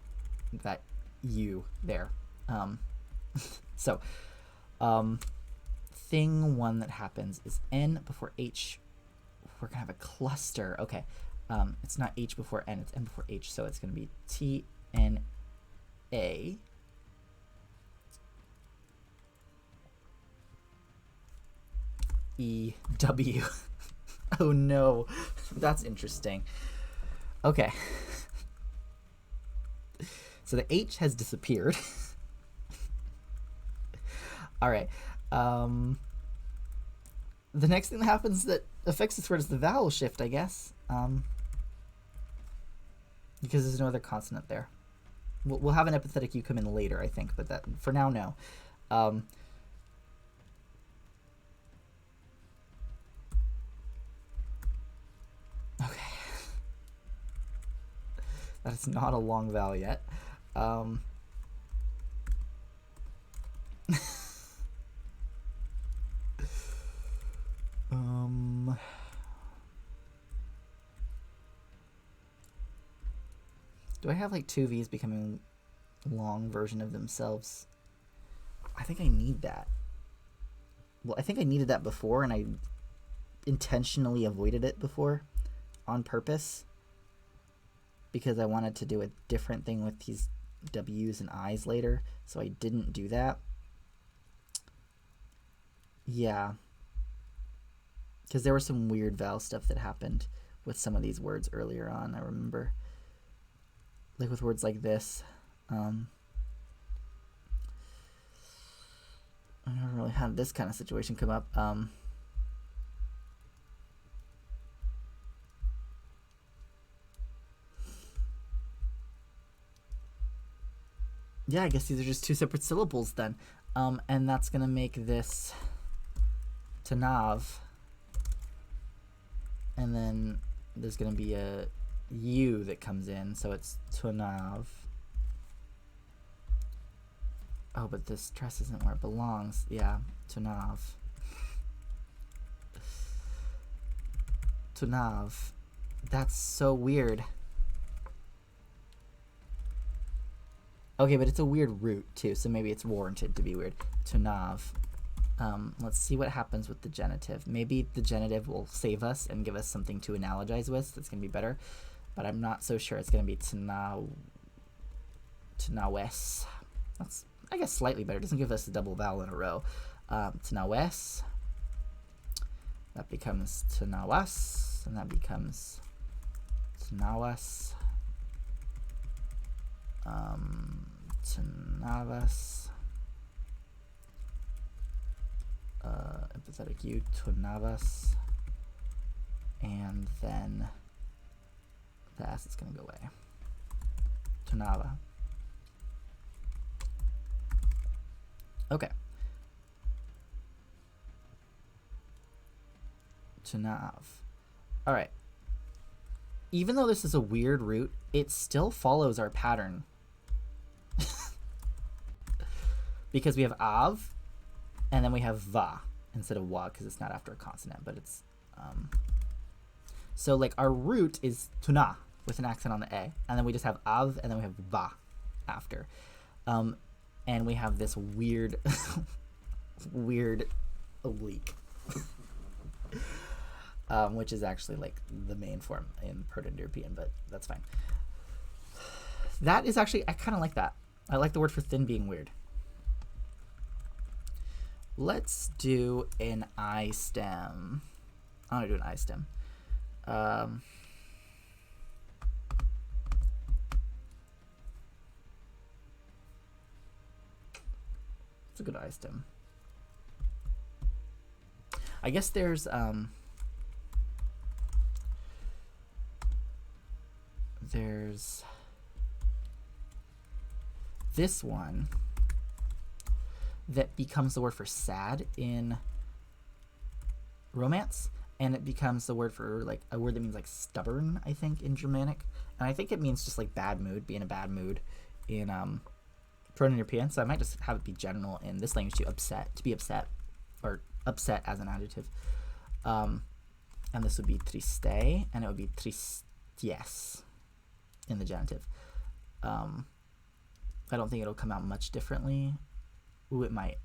U there. So, thing one that happens is N before H. We're going to have a cluster. Okay. It's not H before N, it's N before H, so it's going to be T-N-A. E-W. Oh no, that's interesting. Okay. So the H has disappeared. All right. The next thing that happens that affects this word is the vowel shift, I guess. Because there's no other consonant there. We'll have an epithetic U come in later, I think, but that for now, no. Okay. That is not a long vowel yet. Do I have like two V's becoming long version of themselves? I think I need that. Well, I think I needed that before, and I intentionally avoided it before on purpose because I wanted to do a different thing with these W's and I's later, so I didn't do that. Yeah. Because there was some weird vowel stuff that happened with some of these words earlier on, I remember. Like with words like this. I never really had this kind of situation come up. Yeah, I guess these are just two separate syllables then. And that's going to make this tanav. And then there's going to be a U that comes in, so it's tunav. Oh, but the stress isn't where it belongs. Yeah, tunav. Tunav. That's so weird. Okay, but it's a weird root too, so maybe it's warranted to be weird. Tunav. Let's see what happens with the genitive. Maybe the genitive will save us and give us something to analogize with that's going to be better. But I'm not so sure it's going to be tanawes. That's, I guess, slightly better. It doesn't give us a double vowel in a row. Tanawes. That becomes tanawas. And that becomes tanawas. Tanavas. Empathetic U, tunavas. And then the S is going to go away. Tunava. Okay. tunav. All right. Even though this is a weird root, it still follows our pattern. Because we have av, and then we have va instead of wa, because it's not after a consonant, but it's... So like our root is tuna with an accent on the a, and then we just have av, and then we have va after. And we have this weird, weird oblique, which is actually like the main form in Proto-Indo-European, but that's fine. That is actually, I kind of like that. I like the word for thin being weird. Let's do an I stem. I want to do an I stem. It's a good I stem. I guess there's this one that becomes the word for sad in Romance, and it becomes the word for like a word that means like stubborn, I think, in Germanic, and I think it means just like bad mood, be in a bad mood in Proto-Indo-European. So I might just have it be general in this language to be upset, or upset as an adjective. And this would be triste, and it would be tristes in the genitive. I don't think it'll come out much differently. Ooh, it might.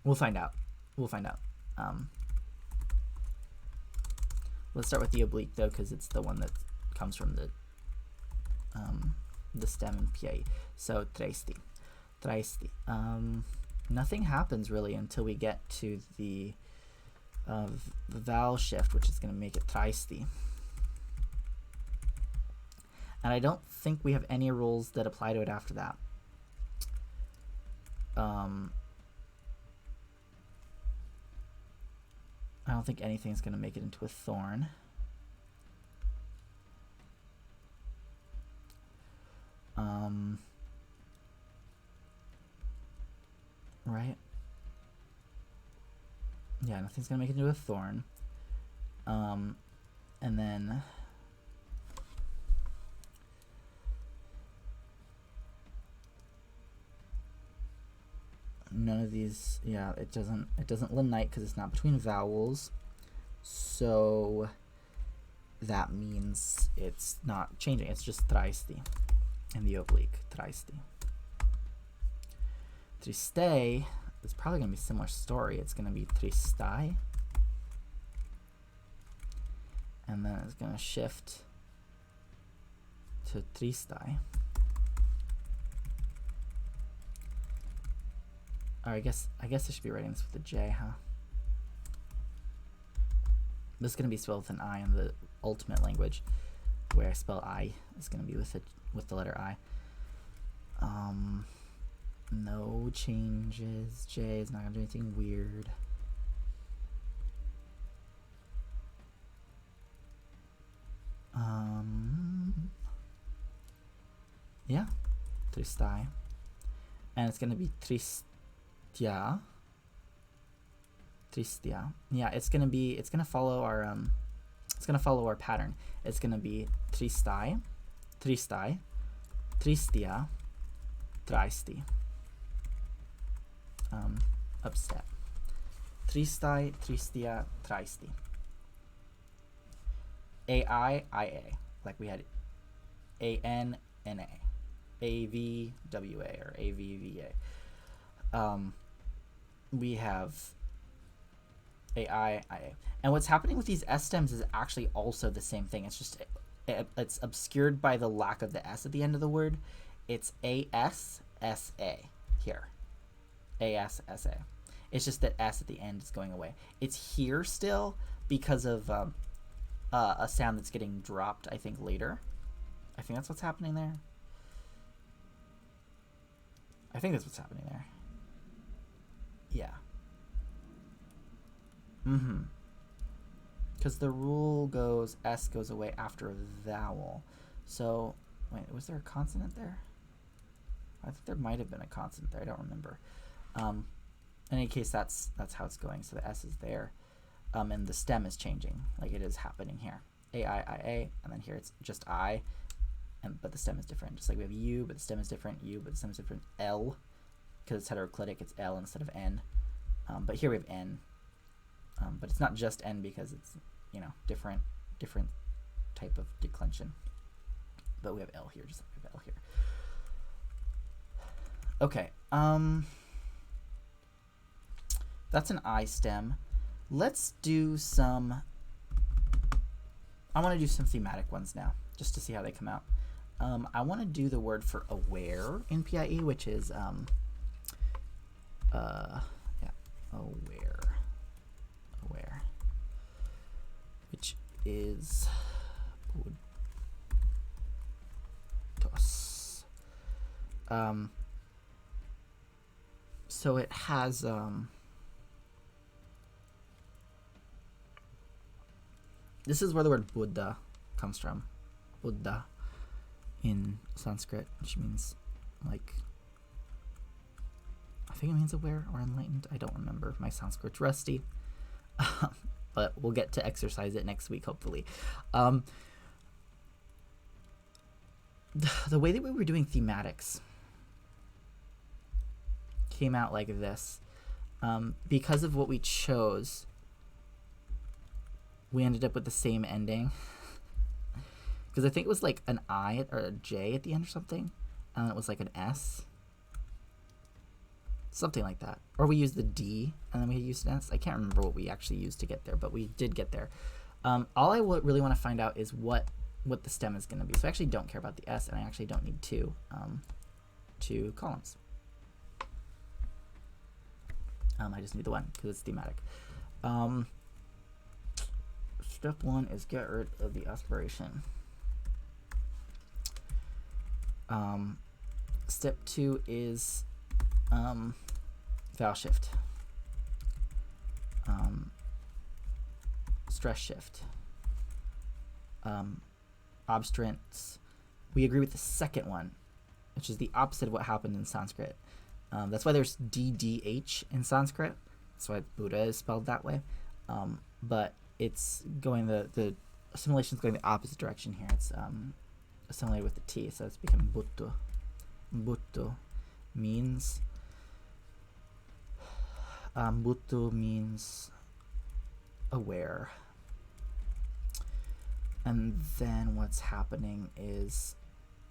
We'll find out. Let's start with the oblique though, because it's the one that comes from the stem in PIE. So tristi. Nothing happens really until we get to the vowel shift, which is going to make it tristi. And I don't think we have any rules that apply to it after that. I don't think anything's going to make it into a thorn. Right? Yeah, nothing's going to make it into a thorn. And then none of these, yeah, it doesn't lenite because it's not between vowels, so that means it's not changing. It's just tristi in the oblique. Tristi. Triste is probably going to be a similar story. It's going to be tristai, and then it's going to shift to tristai. Or I guess I should be writing this with a J, huh? This is going to be spelled with an I in the ultimate language, where I spell I is going to be with the letter I. No changes. J is not going to do anything weird. Yeah, tristai, and it's going to be tristia. Yeah, it's gonna follow our pattern. It's gonna be tristai, tristia, tristi. Upset. Tristai, tristia, tristi. AI, IA, like we had AN, NA, AV, WA, or AVVA. We have AI, IA. And what's happening with these S stems is actually also the same thing. It's just, it's obscured by the lack of the S at the end of the word. It's ASSA here. ASSA. It's just that S at the end is going away. It's here still because of a sound that's getting dropped, I think, later. I think that's what's happening there. Yeah. Because the rule goes, S goes away after a vowel. So, wait, was there a consonant there? I think there might have been a consonant there. I don't remember. In any case, that's how it's going. So the S is there. and the stem is changing, like it is happening here. A, and then here it's just I, but the stem is different. Just like we have U, but the stem is different, U, but the stem is different, L, because it's heteroclitic, it's L instead of N. But here we have N, but it's not just N because it's, different type of declension. But we have L here, just like we have L here. Okay, that's an I stem. Let's do some, I want to do some thematic ones now, just to see how they come out. I want to do the word for aware in PIE, which is, aware, which is budos. So it has, this is where the word Buddha comes from. Buddha in Sanskrit, which means, like, I think it means aware or enlightened. I don't remember. My Sanskrit's rusty. But we'll get to exercise it next week, hopefully. The way that we were doing thematics came out like this. Because of what we chose, we ended up with the same ending. Because I think it was like an I or a J at the end or something. And it was like an S. Something like that. Or we used the D and then we used an S. I can't remember what we actually used to get there, but we did get there. All I really want to find out is what the stem is going to be. So I actually don't care about the S, and I actually don't need two columns. I just need the one because it's thematic. Step 1 is get rid of the aspiration. Step 2 is vowel shift. Stress shift. Obstruents. We agree with the second one, which is the opposite of what happened in Sanskrit. That's why there's DDH in Sanskrit. That's why Buddha is spelled that way. But it's going the assimilation is going the opposite direction here. It's assimilated with the T, so it's becoming Buttu. Buttu means aware. And then what's happening is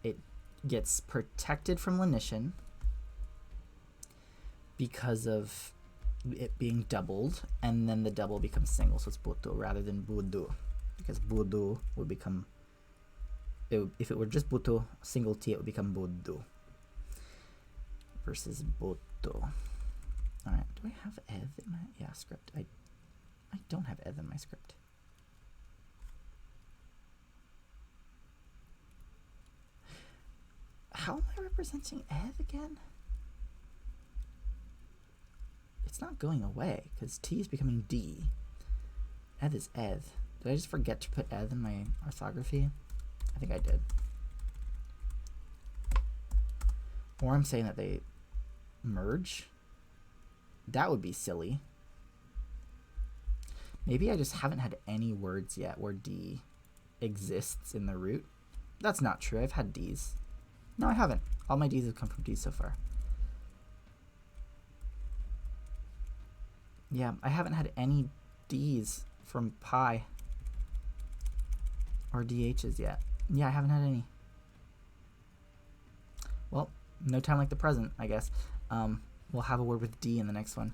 it gets protected from lenition because of it being doubled, and then the double becomes single, so it's butu rather than budu, because budu would become, if it were just butu, single T, it would become budu versus butu. Alright, do I have eth in my script? I don't have eth in my script. How am I representing eth again? It's not going away because T is becoming D. Eth is eth. Did I just forget to put eth in my orthography? I think I did. Or I'm saying that they merge. That would be silly. Maybe I just haven't had any words yet where D exists in the root. That's not true. I've had D's. No, I haven't. All my D's have come from D's so far. Yeah, I haven't had any D's from pi or DH's yet. Yeah, I haven't had any. Well, no time like the present, I guess. We'll have a word with D in the next one.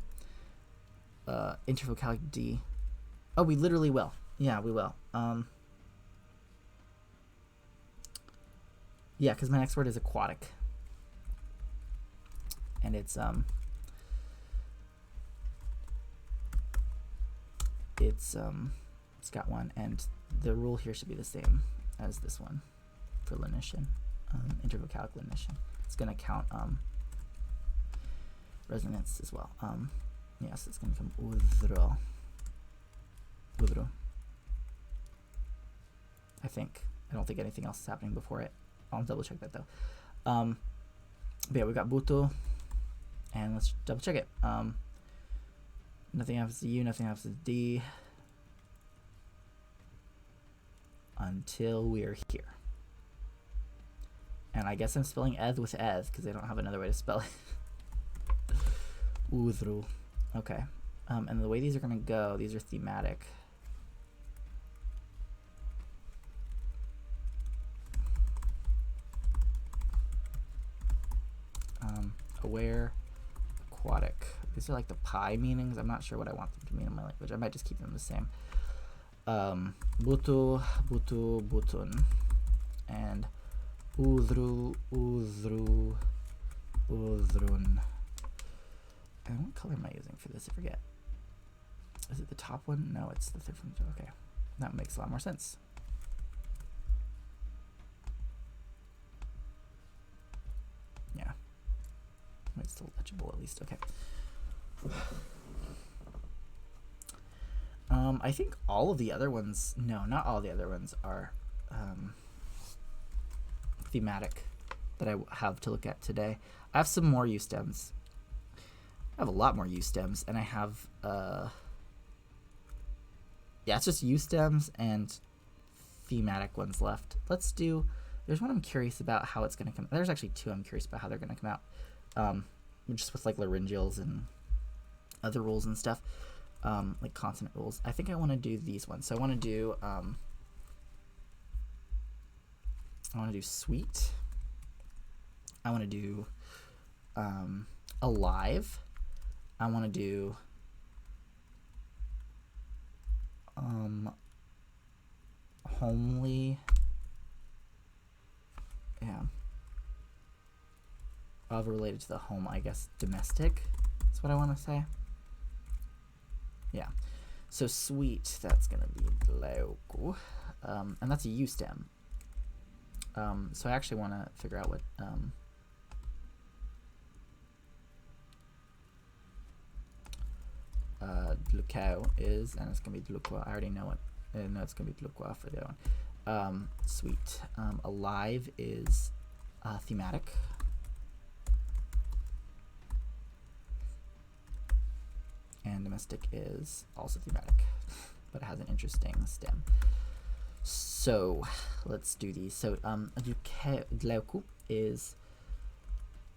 Intervocalic D. Oh, we literally will. Yeah, we will. Yeah, because my next word is aquatic. And it's got one, and the rule here should be the same as this one for lenition, intervocalic lenition. It's going to count resonance as well. Yes, it's going to become udro. Udro. I think. I don't think anything else is happening before it. I'll double check that though. But yeah, we got butu, and let's double check it. Nothing happens to U, nothing happens to D. until we're here. And I guess I'm spelling eth with eth because I don't have another way to spell it. Udru. Okay. And the way these are going to go, these are thematic. Aware, aquatic. These are like the pi meanings. I'm not sure what I want them to mean in my language. I might just keep them the same. Butu, butu, butun. And udru, udru, udrun. And what color am I using for this? I forget. Is it the top one? No, it's the third one. Okay. That makes a lot more sense. Yeah. It's still legible at least. Okay. I think all of the other ones, no, not all the other ones are thematic that I have to look at today. I have some more U stems. I have a lot more U stems, and I have, yeah, it's just U stems and thematic ones left. Let's do, there's one I'm curious about how it's going to come. There's actually two I'm curious about how they're going to come out. Just with like laryngeals and other rules and stuff, like consonant rules. I think I want to do these ones. So I want to do sweet. I want to do alive. I want to do homely. Yeah. Related to the home, I guess. Domestic is what I want to say. Yeah. So sweet, that's going to be glauku. And that's a U stem. So I actually want to figure out what dlukau is, and it's going to be dlukwa. I already know it. I know it's going to be dlukwa for the other one. Sweet. Alive is thematic. And domestic is also thematic, but it has an interesting stem. So let's do these. So glauku is,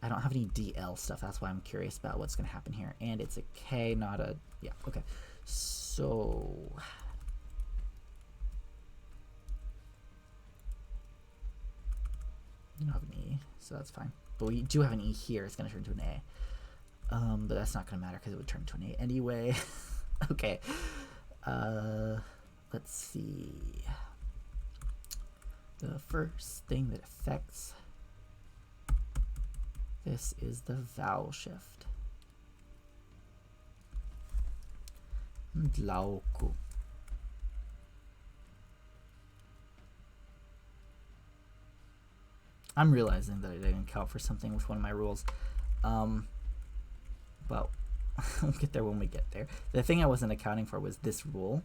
I don't have any DL stuff. That's why I'm curious about what's going to happen here. And it's a K, not a, yeah, okay. So you don't have an E, so that's fine. But we do have an E here. It's going to turn into an A. But that's not going to matter because it would turn to an 8 anyway. Okay. Let's see. The first thing that affects this is the vowel shift. Dlauku. I'm realizing that I didn't account for something with one of my rules. Well, we'll get there when we get there. The thing I wasn't accounting for was this rule.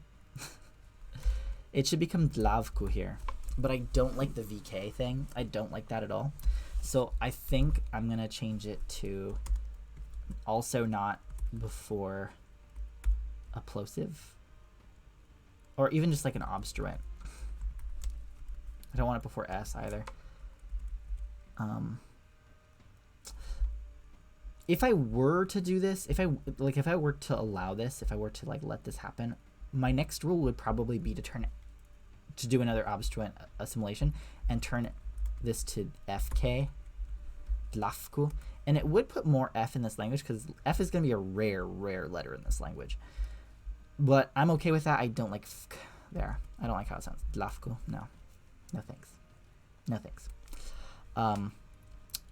It should become dlavku here, but I don't like the VK thing. I don't like that at all. So I think I'm going to change it to also not before a plosive, or even just like an obstruent. I don't want it before S either. If I were to do this, if I were to allow this, if I were to like let this happen, my next rule would probably be to do another obstruent assimilation and turn this to FK, dlafku, and it would put more F in this language because F is going to be a rare letter in this language. But I'm okay with that. I don't like fk there. I don't like how it sounds. Dlafku, no thanks. No thanks.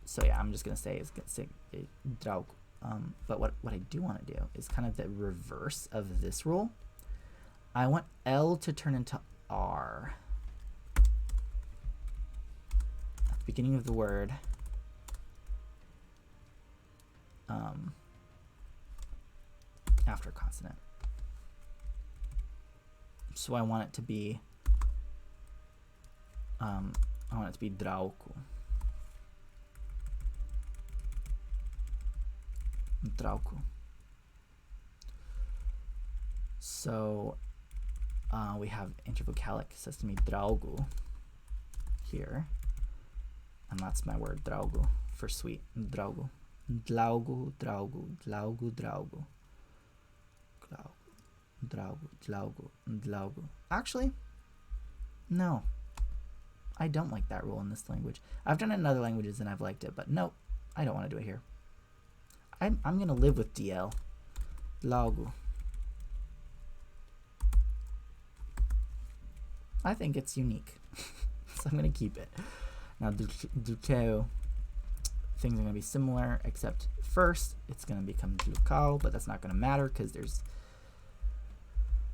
So yeah, I'm just gonna say draug. But what I do want to do is kind of the reverse of this rule. I want L to turn into R at the beginning of the word. After a consonant. So I want it to be drauku. Drauku. So We have intervocalic, says to me draugu here. And that's my word, draugu, for sweet. Draugu. Dlaugu, draugu, dlaugu, draugu. Draugu, dlaugu, dlaugu. Actually, no. I don't like that rule in this language. I've done it in other languages and I've liked it, but no, I don't want to do it here. I'm going to live with DL. Dlaugu. I think it's unique, so I'm going to keep it. Now, dukeo, things are going to be similar, except first it's going to become dlukao, but that's not going to matter because there's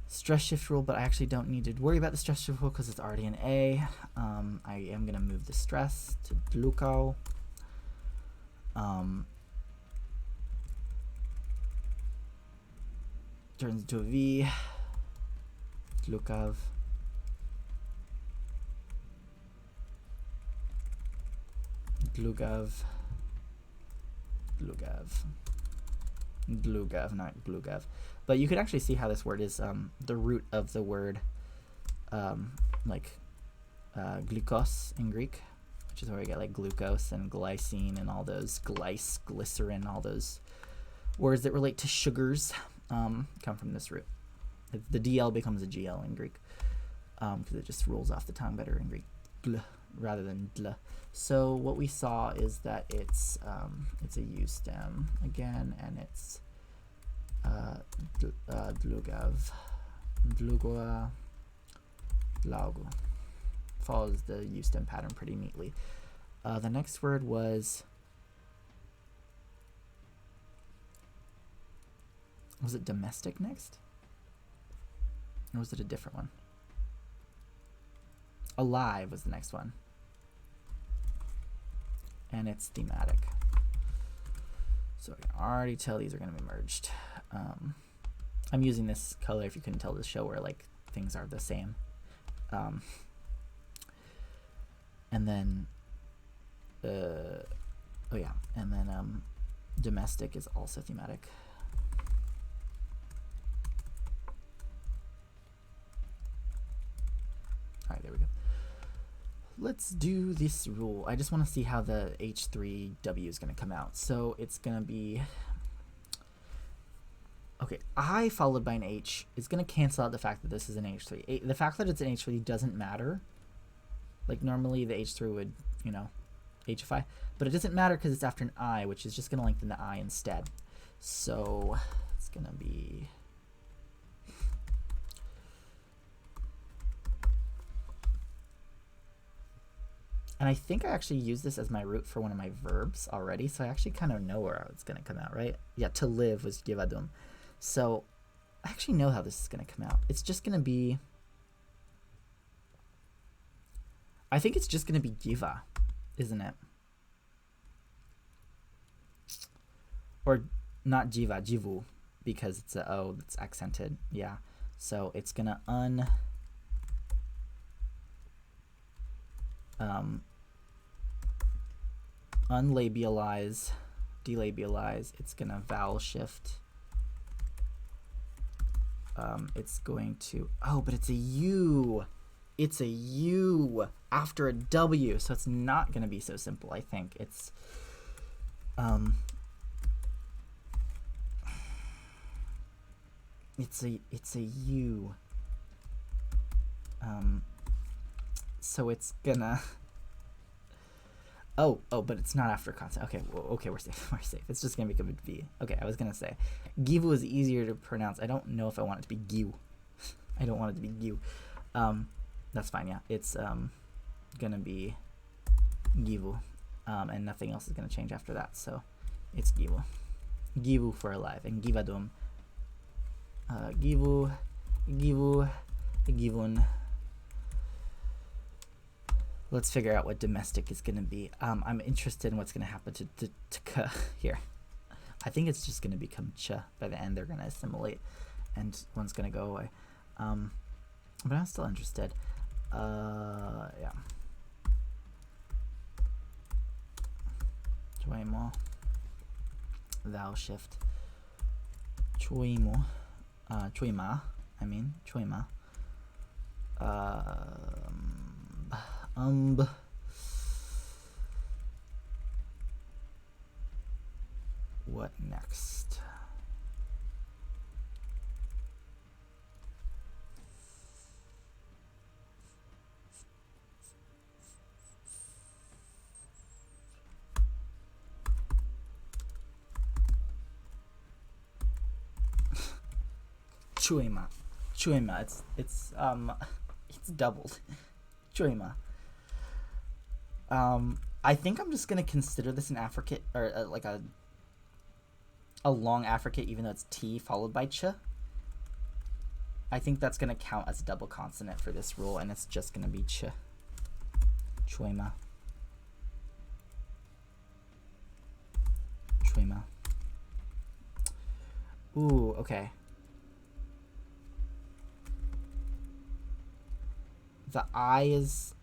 stress shift rule, but I actually don't need to worry about the stress shift rule because it's already an A. I am going to move the stress to dlukao. Turns into a V. Dlukav. Dlugav. Dlugav. Dlugav, not Glugav. But you could actually see how this word is the root of the word glycos in Greek, which is where we get like glucose and glycine and all those glycerin, all those words that relate to sugars come from this root. The DL becomes a GL in Greek because it just rolls off the tongue better in Greek. Gl, rather than dl. So what we saw is that it's a U stem again, and it's dlugav, dlugua, dlaugu. Follows the U stem pattern pretty neatly. The next word was it domestic next? Or was it a different one? Alive was the next one. And it's thematic. So I can already tell these are going to be merged. I'm using this color, if you couldn't tell, to show where like things are the same. And then, domestic is also thematic. All right, there we go. Let's do this rule. I just want to see how the H3W is going to come out. So it's going to be, okay, I followed by an H is going to cancel out the fact that this is an H3. The fact that it's an H3 doesn't matter. Like normally the H3 would, Hify, but it doesn't matter because it's after an I, which is just going to lengthen the I instead. So it's going to be, and I think I actually used this as my root for one of my verbs already, so I actually kind of know where it's going to come out, right? Yeah, to live was givadum. So I actually know how this is going to come out. It's just going to be, I think it's just going to be giva, isn't it? Or not jiva, jivu, because it's a O that's accented. Yeah. So it's going to unlabialize, delabialize. It's going to vowel shift. It's going to, oh, but it's a U. It's a U after a W, so it's not going to be so simple, I think. It's, it's a U. So it's gonna, oh, but it's not after a consonant. Okay, well, okay, we're safe, we're safe. It's just gonna become a V. Okay, I was gonna say, givu is easier to pronounce. I don't know if I want it to be giu. I don't want it to be giu. That's fine, yeah. It's gonna be givu, and nothing else is gonna change after that. So it's givu. Givu for alive, and givadum. Givu, givun. Let's figure out what domestic is gonna be. I'm interested in what's gonna happen to k here. I think it's just gonna become ch by the end. They're gonna assimilate, and one's gonna go away. But I'm still interested. Yeah. Choimo. Vowel shift. Choimo. Choima. I mean, choima. What next? Chuema. Chuema. It's doubled. Chuema. I think I'm just gonna consider this an affricate, or like a long affricate, even though it's T followed by ch. I think that's gonna count as a double consonant for this rule, and it's just gonna be ch. Chuema. Chuema. Ooh, okay. The I is...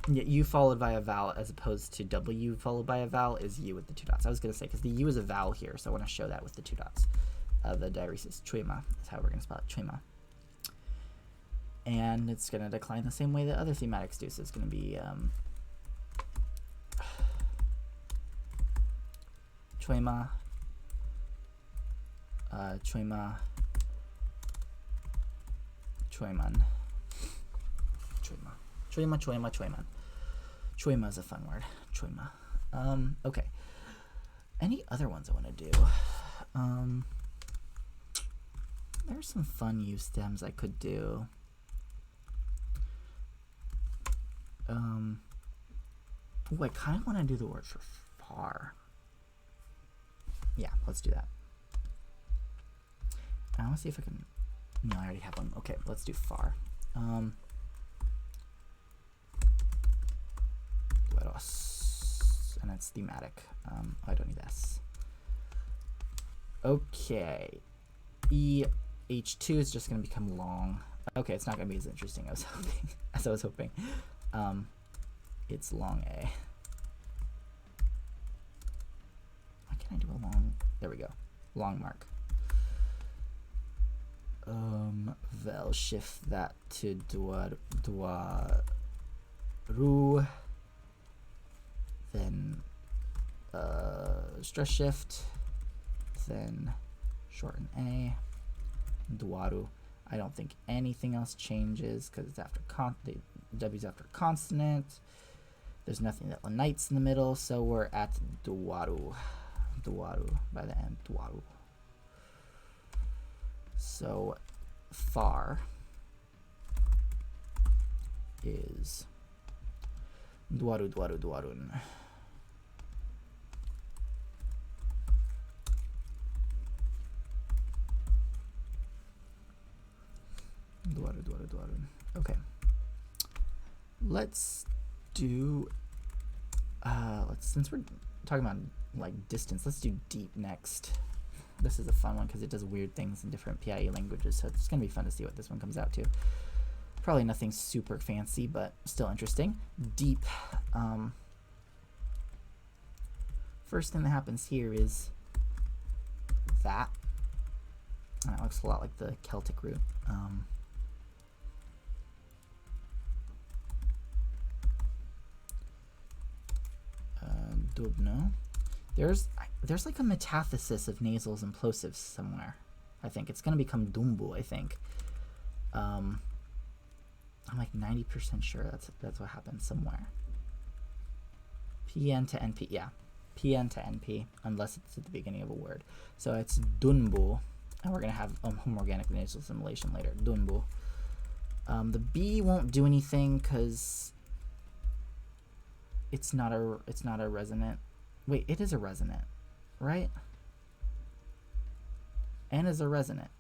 Yeah, U followed by a vowel as opposed to W followed by a vowel is U with the two dots. I was going to say, because the U is a vowel here, so I want to show that with the two dots. The diaeresis. Chuema is how we're going to spell it. Chuema. And it's going to decline the same way that other thematics do. So it's going to be... Chuema. Chuema. Chueman. Chuema. Chuema, chuema, chueman. Chuema is a fun word. Chuema. Okay. Any other ones I want to do? There's some fun U stems I could do. Ooh, I kind of want to do the word for far. Yeah, let's do that. I want to see if I can... No, I already have one. Okay, let's do far. And it's thematic. I don't need this. Okay. EH2 is just going to become long. Okay, it's not going to be as interesting as I was hoping. It's long A. Why can't I do a long? There we go. Long mark. They'll shift that to duaru. Then stress shift. Then shorten A. Duaru. I don't think anything else changes because it's after the W's after consonant. There's nothing that unites in the middle, so we're at duaru. Duaru by the end. Duaru. So far is duaru, duaru, duarun. Duaru, duaru, duarun. Okay. Let's do since we're talking about like distance, let's do deep next. This is a fun one because it does weird things in different PIE languages, so it's going to be fun to see what this one comes out to. Probably nothing super fancy, but still interesting. Deep. First thing that happens here is that. And it looks a lot like the Celtic root. Dubno. There's like a metathesis of nasals and plosives somewhere. I think it's going to become dumbu, I think. I'm like 90% sure that's what happens somewhere. PN to NP, yeah. PN to NP, unless it's at the beginning of a word. So it's dunbu, and we're going to have homorganic nasal assimilation later. Dunbu. The B won't do anything because it's not a resonant. Wait, it is a resonant, right? N is a resonant.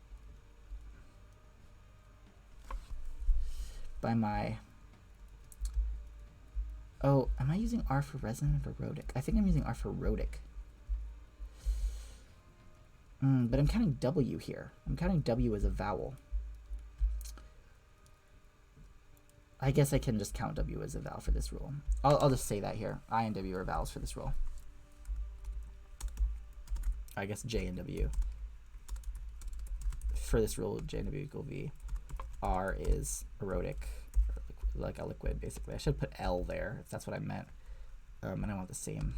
By my... Oh, am I using R for resonant or rhotic? I think I'm using R for rhotic. But I'm counting W here. I'm counting W as a vowel. I guess I can just count W as a vowel for this rule. I'll just say that here. I and W are vowels for this rule. I guess J and W. For this rule, J and W equal V. R is erotic, like a liquid, basically. I should put L there if that's what I meant. And I want the same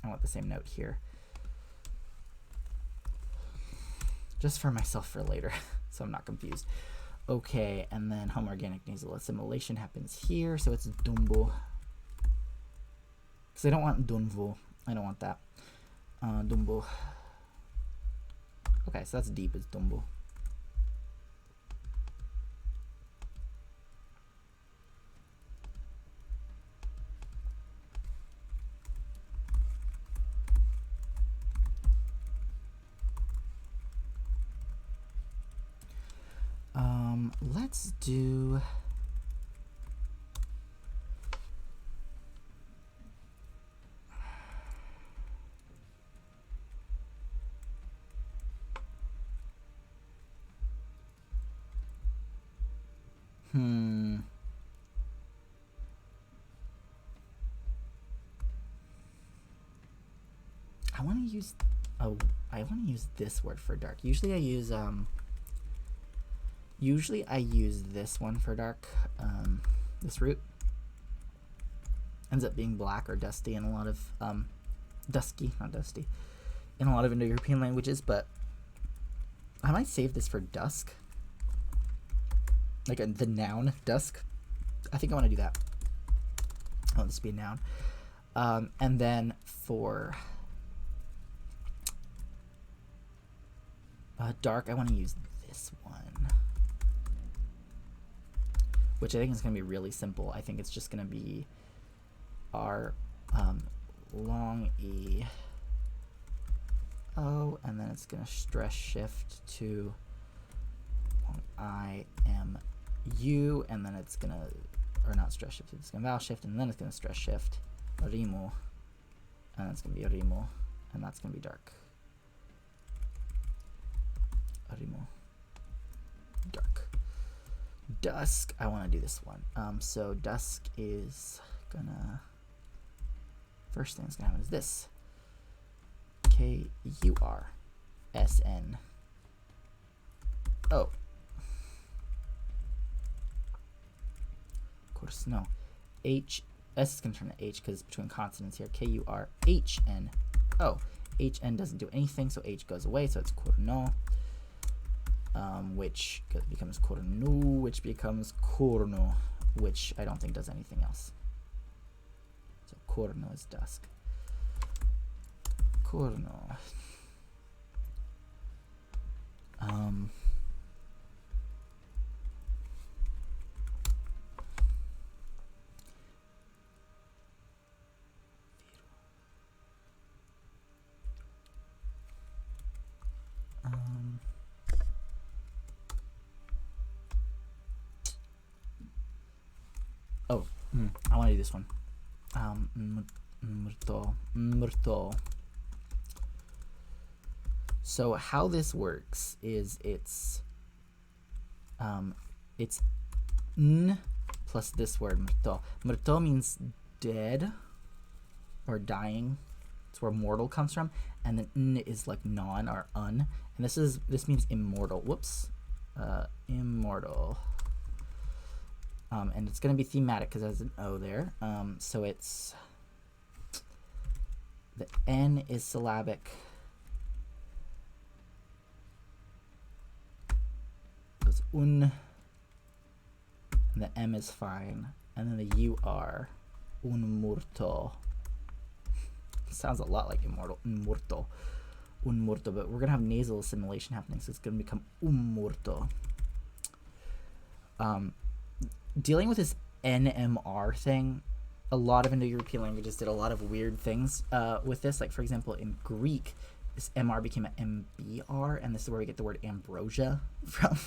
note here. Just for myself for later, so I'm not confused. Okay, and then homoorganic nasal assimilation happens here, so it's dumbo. Because I don't want dunvo. I don't want that. Dumbo. Okay, so that's deep, it's dumbo. Let's do I want to use this word for dark. Usually I use this one for dark. This root ends up being black or dusty in a lot of dusky, not dusty, in a lot of Indo-European languages, but I might save this for dusk. Like the noun dusk. I think I want to do that. I want this to be a noun. And then for dark, I want to use this one, which I think is going to be really simple. I think it's just going to be R long E O, and then it's going to stress shift to long I M U, and then it's going to, or not stress shift, it's going to vowel shift, and then it's going to stress shift rimo, and it's going to be rimo, and that's going to be dark. Rimo. Dark. Dusk, I want to do this one. So dusk is gonna, first thing that's gonna happen is this. K-U-R-S-N. Oh. Of course, no. H, S is gonna turn to H because it's between consonants here. K-U-R-H-N. Oh, H-N doesn't do anything, so H goes away, so it's corno. Which becomes cornu, which becomes corno, which I don't think does anything else. So corno is dusk. Corno. I want to do this one. Murto. So how this works is it's n plus this word murto. Murto means dead or dying. It's where mortal comes from, and then n is like non or un, and this means immortal. Whoops, immortal. And it's going to be thematic because there's an O there. So it's, the N is syllabic. So it's un, and the M is fine. And then the U-R, un murto. Sounds a lot like immortal, un murto. Un murto, but we're going to have nasal assimilation happening, so it's going to become un murto. Dealing with this NMR thing, a lot of Indo-European languages did a lot of weird things with this. Like, for example, in Greek, this MR became an MBR, and this is where we get the word ambrosia from.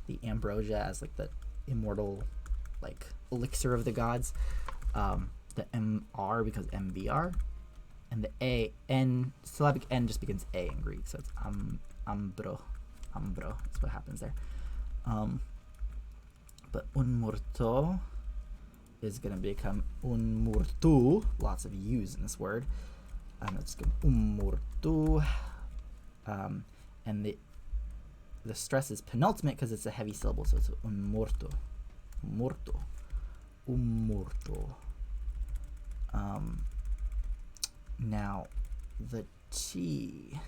The ambrosia as, like, the immortal, like, elixir of the gods. The MR becomes MBR, and the syllabic N just begins A in Greek, so it's ambro. That's what happens there. But un murto is going to become un murtu, lots of U's in this word, Let's go morto. And the stress is penultimate because it's a heavy syllable, so it's morto. Morto. Morto. Now, the T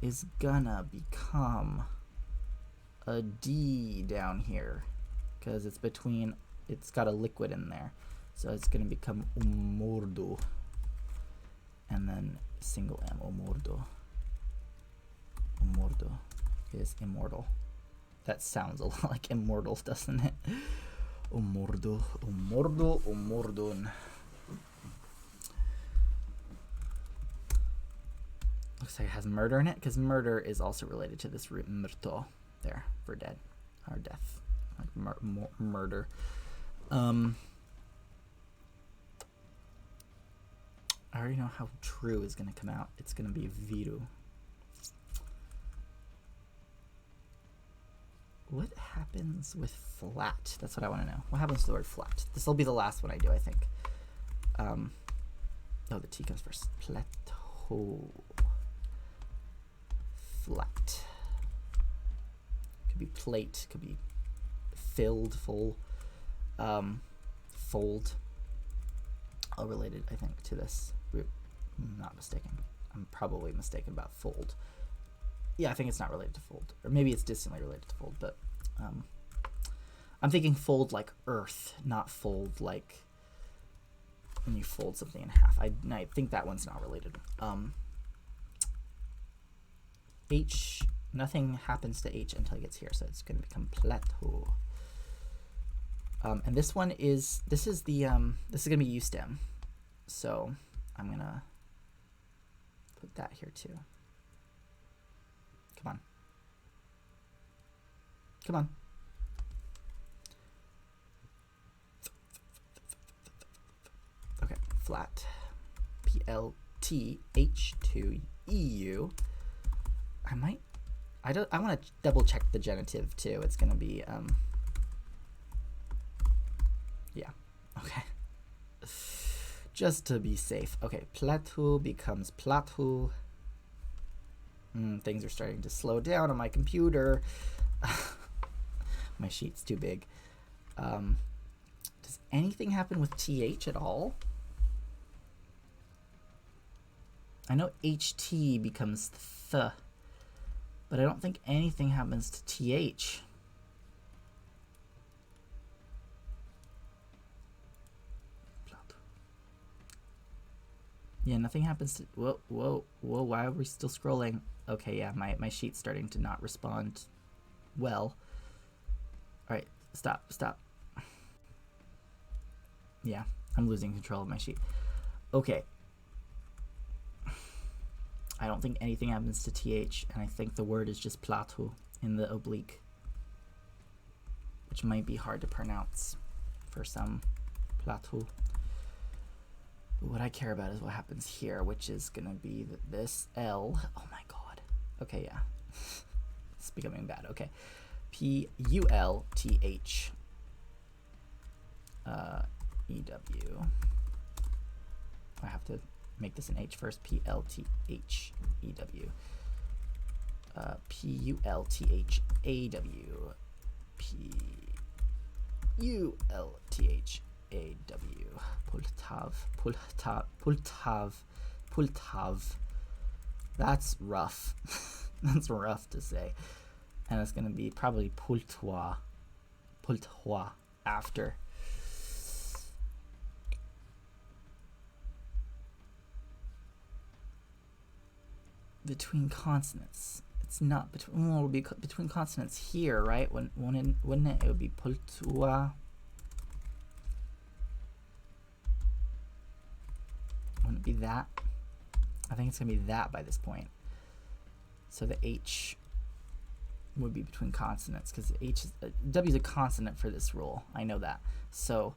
is gonna become a D down here because it's between, it's got a liquid in there, so it's gonna become mordo, and then single M, mordo. Mordo is immortal. That sounds a lot like immortal, doesn't it? Mordo, mordo, mordon. Looks like it has murder in it, because murder is also related to this root murto there for dead or death, like murder. I already know how true is going to come out. It's going to be viru. What happens with flat? That's what I want to know. What happens to the word flat? This will be the last one I do, I think. Oh, the T comes first. Plateau. Flat. Could be plate, could be filled, full, fold. All related, I think, to this root. I'm not mistaken. I'm probably mistaken about fold. Yeah, I think it's not related to fold. Or maybe it's distantly related to fold, but I'm thinking fold like earth, not fold like when you fold something in half. I think that one's not related. H, nothing happens to H until it gets here, so it's going to become plateau. And this one is, this is going to be U stem. So I'm going to put that here too. Come on. Come on. Okay, flat. PLTH2EU. I want to double check the genitive too. It's going to be, yeah, okay. Just to be safe. Okay, plateau becomes plateau. Things are starting to slow down on my computer. My sheet's too big. Does anything happen with TH at all? I know HT becomes th, but I don't think anything happens to TH. Yeah, nothing happens to, whoa, why are we still scrolling? Okay, yeah, my sheet's starting to not respond well. All right, stop. Yeah, I'm losing control of my sheet. Okay. I don't think anything happens to TH, and I think the word is just plateau in the oblique, which might be hard to pronounce for some. Plateau. What I care about is what happens here, which is going to be this L. Oh my god. Okay, yeah. It's becoming bad. Okay. P-U-L-T-H. E-W. I have to make this an H first. P-L-T-H-E-W. P-U-L-T-H-A-W. P-U-L-T-H-A-W. Pultav. That's rough. That's rough to say. And it's going to be probably pultois after. Between consonants. It's not between, well, it would be between consonants here, right? Wouldn't it? It would be pultois. Wouldn't it be that? I think it's going to be that by this point. So the H would be between consonants because H is, W is a consonant for this rule. I know that. So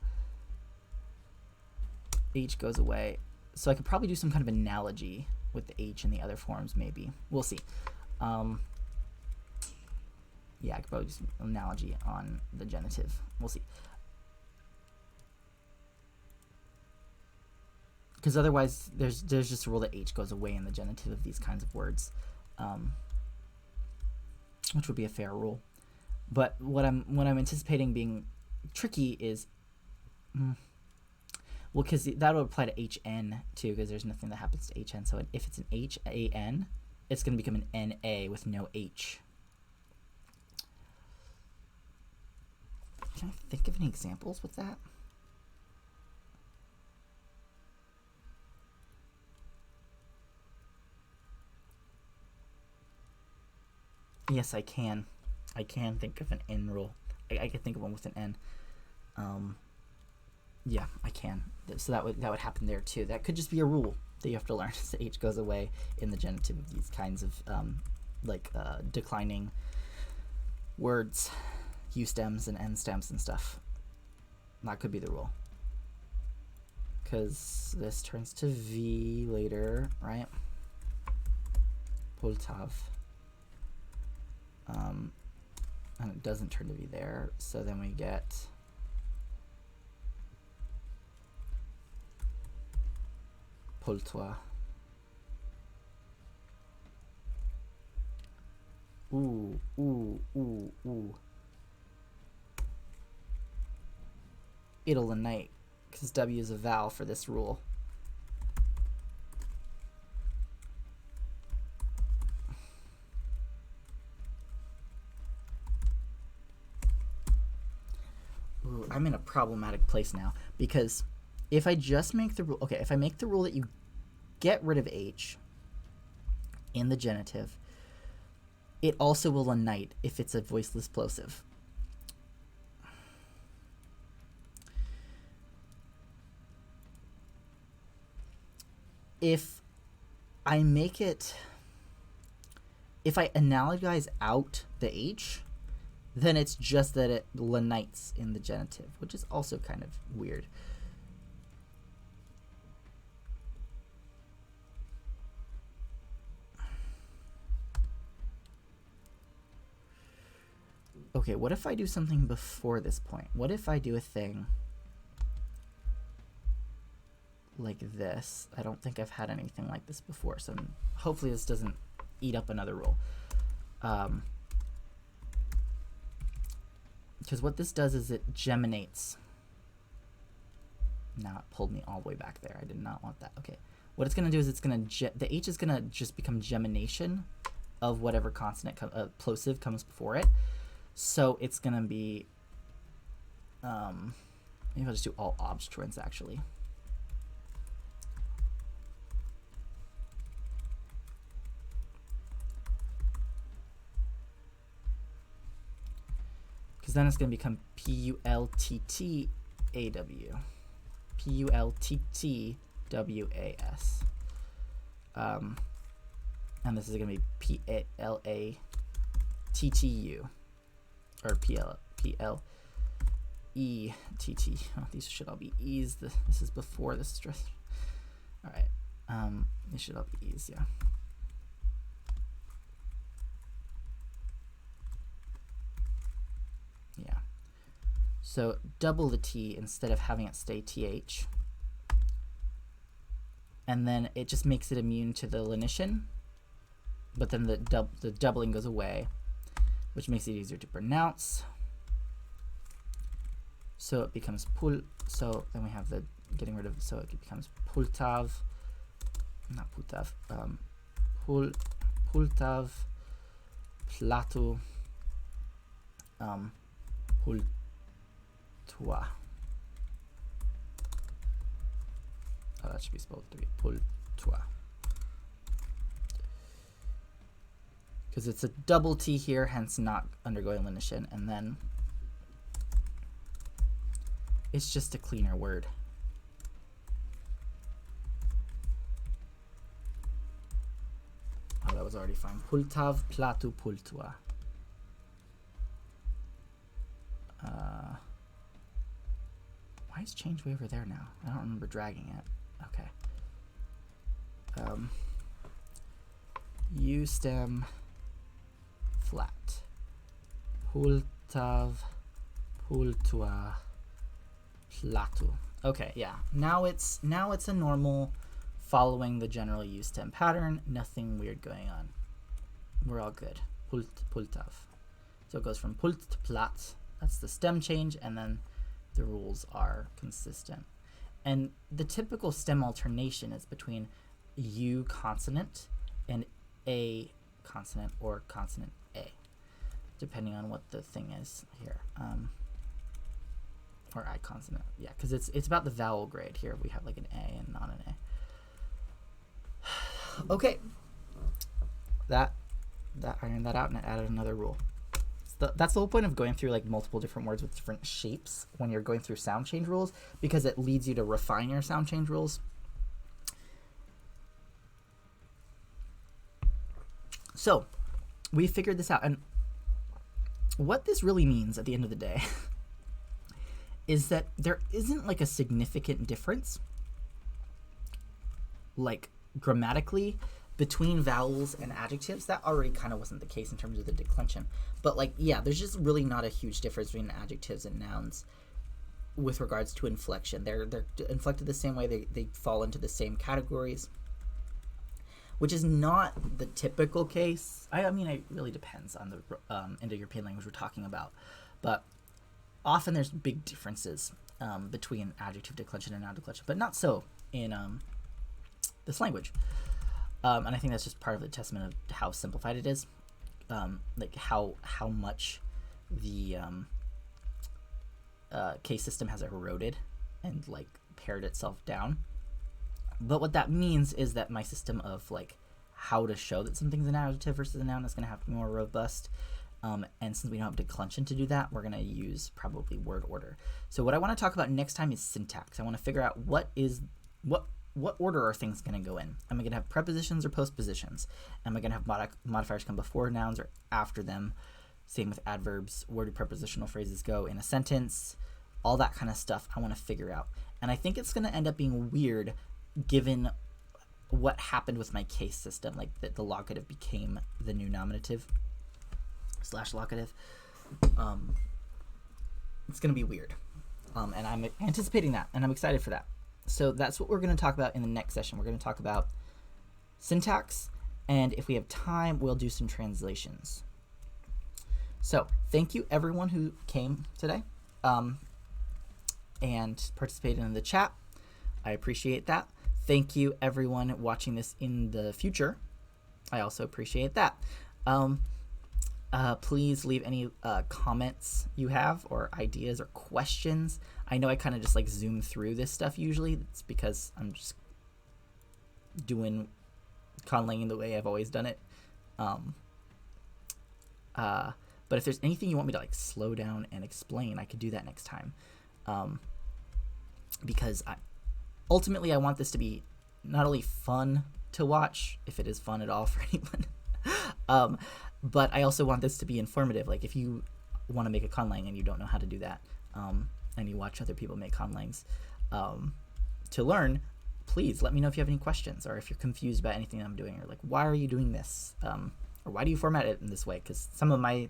H goes away. So I could probably do some kind of analogy with the H and the other forms, maybe. We'll see. Yeah, I could probably do some analogy on the genitive. We'll see. because otherwise there's just a rule that H goes away in the genitive of these kinds of words, which would be a fair rule. But what I'm anticipating being tricky is, well, because that would apply to HN too, because there's nothing that happens to HN. So if it's an HAN, it's going to become an NA with no H. Can I think of any examples with that? Yes, I can. I can think of an N rule. I can think of one with an N. Yeah, I can. So that would happen there too. That could just be a rule that you have to learn. So H goes away in the genitive of these kinds of declining words, U stems and N stems and stuff. That could be the rule. Because this turns to V later, right? Poltav. And it doesn't turn to V there, so then we get Poltois. Ooh, ooh, ooh, ooh. It'll and night, because W is a vowel for this rule. Ooh, I'm in a problematic place now, because if I just make the rule, okay, if I make the rule that you get rid of H in the genitive, it also will unite if it's a voiceless plosive. If I make it, if I analogize out the H, then it's just that it lenites in the genitive, which is also kind of weird. Okay, what if I do something before this point? What if I do a thing like this? I don't think I've had anything like this before, so hopefully this doesn't eat up another rule. Because what this does is it geminates. Now it pulled me all the way back there. I did not want that. Okay. What it's going to do is it's going to, the H is going to just become gemination of whatever consonant, plosive comes before it. So it's going to be, maybe I'll just do all obstruents actually. Because then it's going to become P-U-L-T-T-A-W. P-U-L-T-T-W-A-S. And this is going to be P-A-L-A-T-T-U. Or P-L-E-T-T. Oh, these should all be E's. This is before the stress. All right. These should all be E's, yeah. Yeah. So double the T instead of having it stay TH. And then it just makes it immune to the lenition. But then the doubling goes away, which makes it easier to pronounce. So it becomes pul. So then we have the getting rid of, so it becomes pultav. Not pultav. Pultav. Platu. Pultua. Oh, that should be spelled to be pultua. Because it's a double T here, hence not undergoing lenition, and then it's just a cleaner word. Oh, that was already fine. Pultav, platu, pultua. Why is change way over there now? I don't remember dragging it. Okay. U stem flat. Pultav, pultua, platu. Okay, yeah. Now it's a normal, following the generally used stem pattern. Nothing weird going on. We're all good. Pult, pultav. So it goes from pult to plat. That's the stem change, and then the rules are consistent. And the typical stem alternation is between U consonant and A consonant or consonant A, depending on what the thing is here. Or I consonant, yeah, because it's about the vowel grade. Here we have like an A and not an A. Okay, that ironed that out, and I added another rule. That's the whole point of going through like multiple different words with different shapes when you're going through sound change rules, because it leads you to refine your sound change rules. So we figured this out, and what this really means at the end of the day is that there isn't like a significant difference, like grammatically, between vowels and adjectives. That already kind of wasn't the case in terms of the declension. But like, yeah, there's just really not a huge difference between adjectives and nouns with regards to inflection. They're inflected the same way. They fall into the same categories, which is not the typical case. I mean, it really depends on the Indo-European language we're talking about. But often there's big differences between adjective declension and noun declension, but not so in this language. And I think that's just part of the testament of how simplified it is, like how much the case system has eroded and like pared itself down. But what that means is that my system of like how to show that something's an adjective versus a noun is going to have to be more robust. And since we don't have declension to do that, we're going to use probably word order. So what I want to talk about next time is syntax. I want to figure out what order are things going to go in. Am I going to have prepositions or postpositions? Am I going to have modifiers come before nouns or after them? Same with adverbs. Where do prepositional phrases go in a sentence? All that kind of stuff I want to figure out. And I think it's going to end up being weird given what happened with my case system, like that the locative became the new nominative / locative. It's going to be weird. And I'm anticipating that, and I'm excited for that. So that's what we're going to talk about in the next session. We're going to talk about syntax, and if we have time, we'll do some translations. So thank you everyone who came today and participated in the chat. I appreciate that. Thank you everyone watching this in the future. I also appreciate that. Please leave any comments you have or ideas or questions. I know I kind of just like zoom through this stuff usually. It's because I'm just doing conlang the way I've always done it. But if there's anything you want me to like slow down and explain, I could do that next time. Because ultimately I want this to be not only fun to watch, if it is fun at all for anyone, but I also want this to be informative. Like if you want to make a conlang and you don't know how to do that, and you watch other people make conlangs to learn, please let me know if you have any questions or if you're confused about anything I'm doing, or like, why are you doing this? Or why do you format it in this way? Because some of my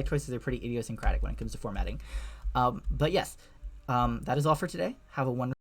choices are pretty idiosyncratic when it comes to formatting. But yes, that is all for today. Have a wonderful